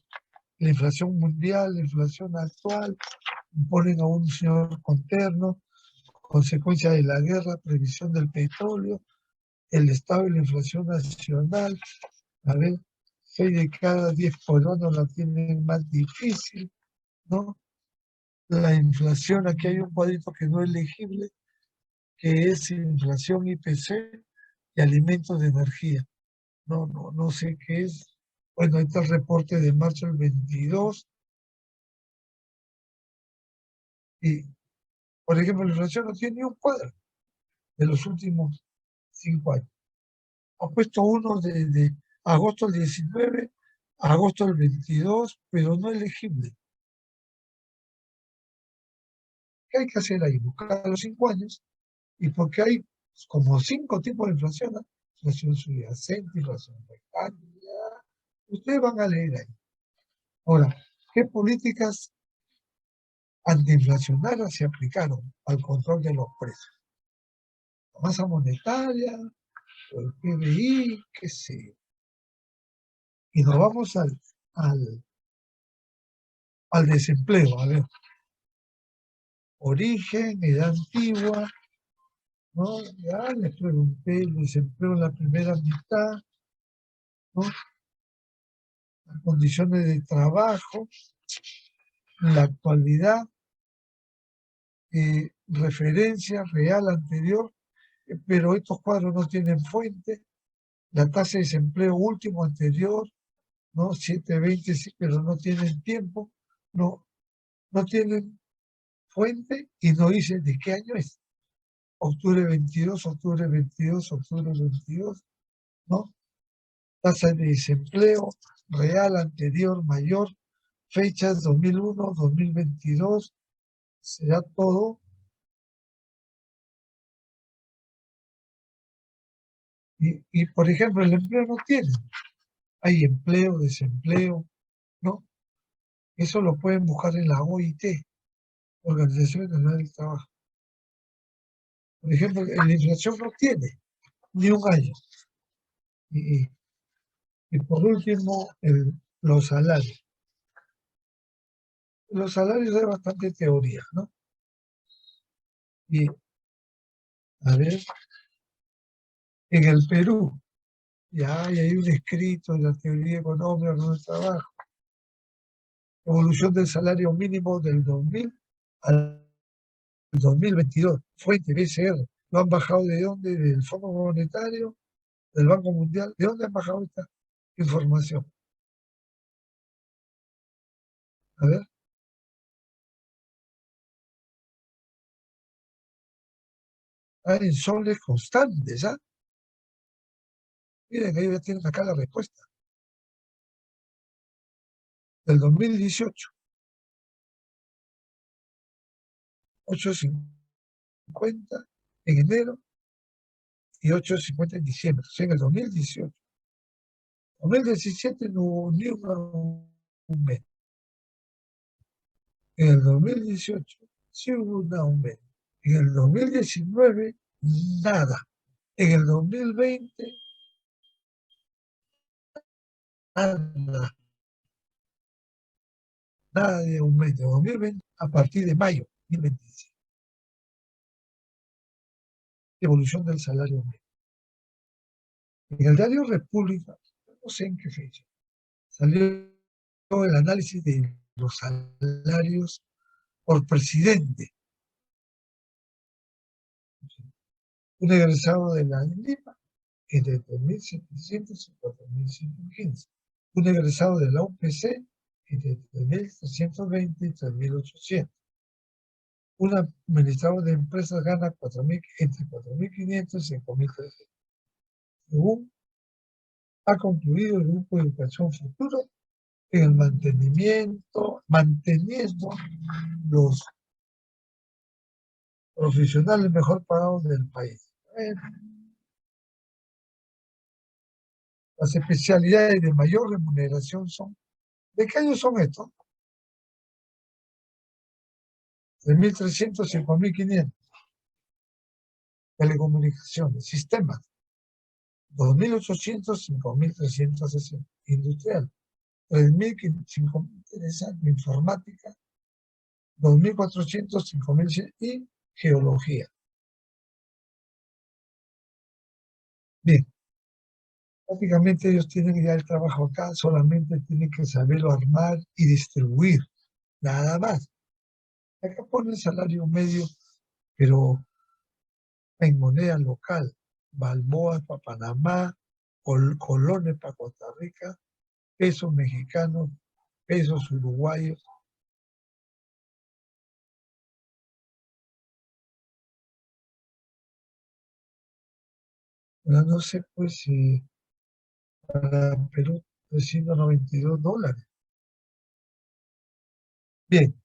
la inflación mundial, la inflación actual, ponen a un señor con terno, consecuencia de la guerra, previsión del petróleo, el estado de la inflación nacional. A ver, 6 de cada 10 colonos la tienen más difícil, ¿no? La inflación, aquí hay un cuadrito que no es legible, que es inflación IPC y alimentos de energía. No sé qué es. Bueno, ahí está el reporte de marzo del 22. Y, por ejemplo, la inflación no tiene ni un cuadro de los últimos 5 años. Ha puesto uno de agosto del 19, agosto del 22, pero no es legible. ¿Qué hay que hacer ahí? Buscar los 5 años, y porque hay como 5 tipos de inflación, ¿no? Inflación subyacente, inflación rectangular. Ustedes van a leer ahí. Ahora, ¿qué políticas antiinflacionarias se aplicaron al control de los precios? La masa monetaria, o el PBI, qué sé yo. Y nos vamos al desempleo. A ver, origen, edad antigua, ¿no? Ya les pregunté el desempleo en la primera mitad, ¿no? Las condiciones de trabajo, en la actualidad, referencia real anterior, pero estos cuadros no tienen fuente. La tasa de desempleo último anterior, ¿no? 7.20, sí, pero no tienen tiempo, no tienen fuente y no dicen de qué año es. Octubre 22, octubre 22, octubre 22, ¿no? Tasa de desempleo real anterior mayor, fechas 2001, 2022, será todo. Y por ejemplo, el empleo no tiene. Hay empleo, desempleo, ¿no? Eso lo pueden buscar en la OIT, Organización Internacional del Trabajo. Por ejemplo, la inflación no tiene ni un año. Y, y por último, los salarios. Los salarios hay bastante teoría, ¿no? Y, a ver, en el Perú, ya hay un escrito de la teoría económica del trabajo. Evolución del salario mínimo del 2000 al 2022. Fuente BCR. ¿Lo han bajado de dónde? Del Fondo Monetario, del Banco Mundial. ¿De dónde han bajado esta información? A ver. En soles constantes, ¿ah? Miren, ahí ya tienen acá la respuesta. Del 2018. 8.50 en enero y 8.50 en diciembre. O sea, en el 2018. 2017 no hubo ni un aumento. En el 2018 sí hubo un aumento. En el 2019, nada. En el 2020, nada. Nada de aumento. En 2020, a partir de mayo 2027. Evolución del salario mínimo. En el diario República, no sé en qué fecha, salió el análisis de los salarios por presidente. Un egresado de la Lima entre 3.700 y 4.115. Un egresado de la UPC entre 3.320 y 3.800. Un administrador de empresas gana entre 4.500 y 5.300. Según ha concluido el Grupo de Educación Futuro en el manteniendo los profesionales mejor pagados del país. Las especialidades de mayor remuneración son, ¿de qué año son estos? De 1.300 y 5.500. Telecomunicaciones, sistemas, 2.800, 5.360. Industrial, 3.000, 5.000. Interesante. Informática, 2.400, 5.100. Y geología. Bien, prácticamente ellos tienen ya el trabajo acá, solamente tienen que saberlo armar y distribuir, nada más. Acá pone el salario medio, pero en moneda local, balboas para Panamá, colones para Costa Rica, pesos mexicanos, pesos uruguayos. Ahora no sé, pues, si para Perú, $392. Bien,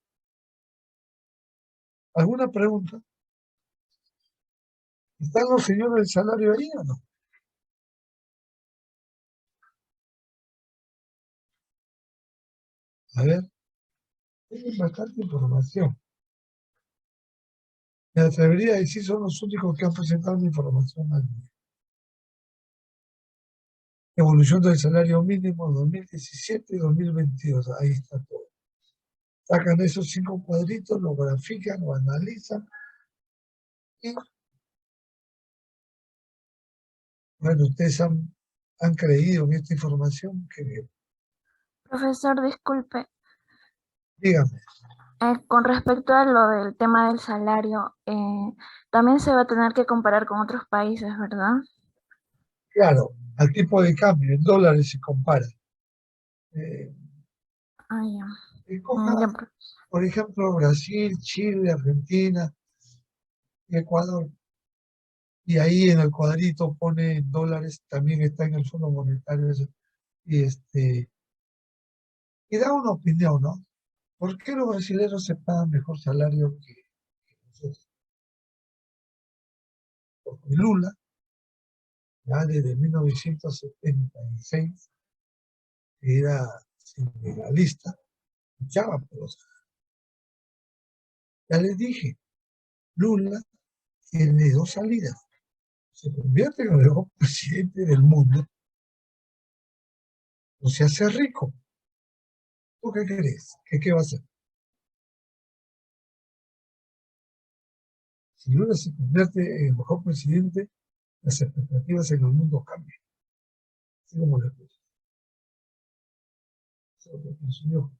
¿alguna pregunta? ¿Están los señores del salario ahí o no? A ver, tienen bastante información. Me atrevería a decir, son los únicos que han presentado una información al día. Evolución del salario mínimo 2017 y 2022. Ahí está todo. Sacan esos 5 cuadritos, lo grafican, lo analizan y, bueno, ustedes han creído en esta información. Que bien. Profesor, disculpe, Dígame, con respecto a lo del tema del salario, también se va a tener que comparar con otros países, ¿verdad? claro, al tipo de cambio, en dólares se compara. Eh, Ah, ya. Coja, Ya, por ejemplo, Brasil, Chile, Argentina y Ecuador. Y ahí en el cuadrito pone dólares, también está en el Fondo Monetario y y da una opinión, ¿no? ¿Por qué los brasileños se pagan mejor salario que nosotros? Porque Lula, ya desde 1976, que era sindicalista, luchaba por los salarios. Ya les dije, Lula tiene dos salidas. Se convierte en el mejor presidente del mundo o se hace rico. ¿Tú qué crees? ¿Qué va a hacer? Si Lula se convierte en el mejor presidente, las expectativas en el mundo cambian. Así como le puse. Eso es lo que pienso yo.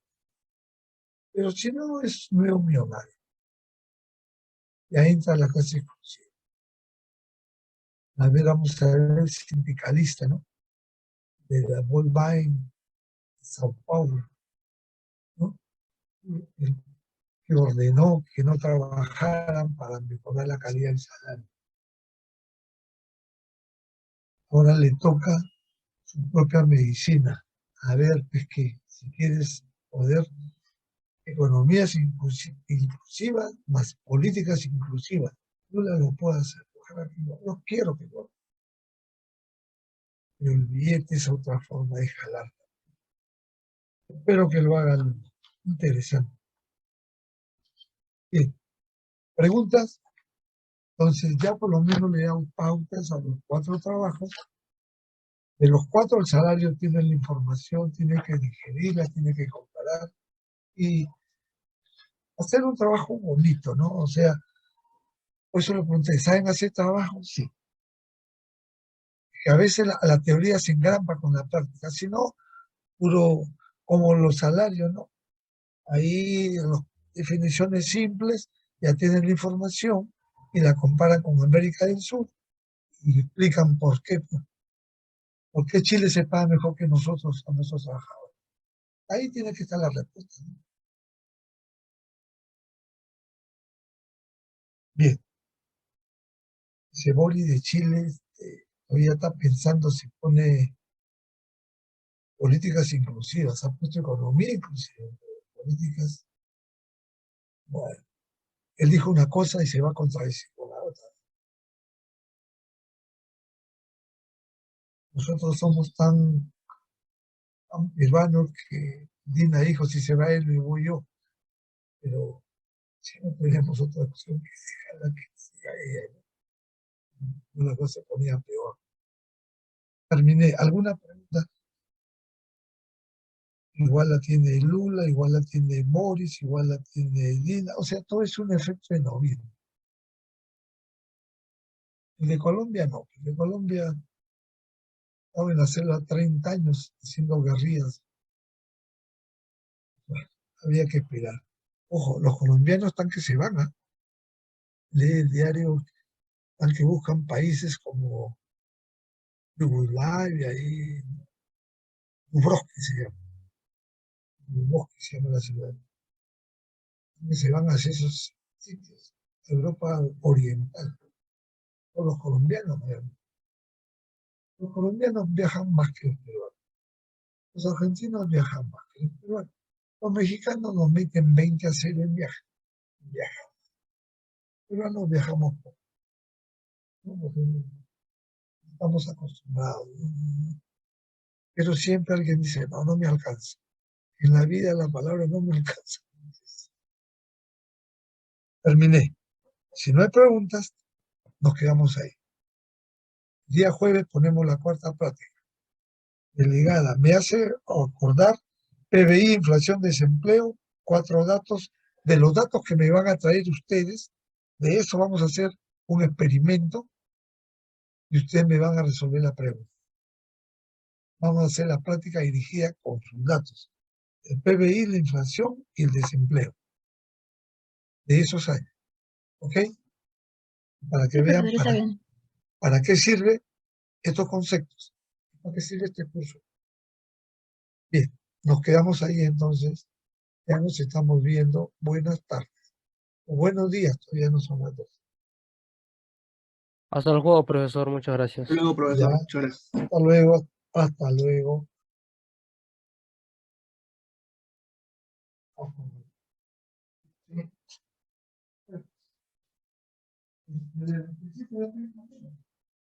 Pero si no es nuevo millonario, ya entra la clase exclusiva. A ver, vamos a ver el sindicalista, ¿no? De la Volkswagen, Sao Paulo, ¿no? El que ordenó que no trabajaran para mejorar la calidad del salario. Ahora le toca su propia medicina. A ver, es que si quieres poder, economías inclusivas más políticas inclusivas. No lo puedo hacer. Ojalá que no. Yo quiero que no. Pero el billete es otra forma de jalar. Espero que lo hagan interesante. Bien, preguntas. Entonces ya por lo menos le dan pautas a los 4 trabajos. De los 4 el salario tiene la información, tiene que digerirla, tiene que comparar y hacer un trabajo bonito, ¿no? O sea, por eso le pregunté, ¿saben hacer trabajo? Sí. Que a veces la teoría se engrampa con la práctica, si no, puro como los salarios, ¿no? Ahí las definiciones simples ya tienen la información y la comparan con América del Sur y explican por qué Chile se paga mejor que nosotros a nuestros trabajadores. Ahí tiene que estar la respuesta, ¿no? Bien, Ceboli de Chile todavía está pensando si pone políticas inclusivas, ha puesto economía inclusiva, políticas. Bueno, él dijo una cosa y se va a contradecir con la otra. Nosotros somos tan peruanos que Dina dijo, si se va él, me voy yo. Pero si no tenemos otra opción que dejarla que siga ella, ¿no? Una cosa se ponía peor. Terminé. ¿Alguna pregunta? Igual la tiene Lula, igual la tiene Boris, igual la tiene Dina. O sea, todo es un efecto de noviembre. El de Colombia no. El de Colombia estaba en la selva 30 años haciendo guerrillas. Bueno, había que esperar. Ojo, los colombianos están que se van, ¿ah? Lee el diario, están que buscan países como Yugoslavia y Dubrovnik se llama. Dubrovnik se llama la ciudad. Que se van hacia esos sitios. Europa Oriental. O los colombianos, ¿no? Los colombianos viajan más que los peruanos. Los argentinos viajan más que los peruanos. Los mexicanos nos meten 20 a 0 en viaje. Viajan. Los peruanos viajamos poco. ¿No? Estamos acostumbrados. ¿No? Pero siempre alguien dice, no, no me alcanza. En la vida la palabra no me alcanza. Terminé. Si no hay preguntas, nos quedamos ahí. Día jueves ponemos la cuarta práctica. Delegada, me hace acordar PBI, inflación, desempleo, 4 datos. De los datos que me van a traer ustedes, de eso vamos a hacer un experimento y ustedes me van a resolver la pregunta. Vamos a hacer la práctica dirigida con sus datos. El PBI, la inflación y el desempleo. De esos años. ¿Ok? Para que Sí, vean profesor, está bien. para qué sirve estos conceptos. ¿Para qué sirve este curso? Bien, nos quedamos ahí entonces. Ya nos estamos viendo. Buenas tardes. O buenos días, todavía no son las 2. Hasta luego, profesor, muchas gracias. Luego, Ya, profesor. Muchas gracias. hasta luego, hasta luego. Hasta luego. Sí. Desde el principio de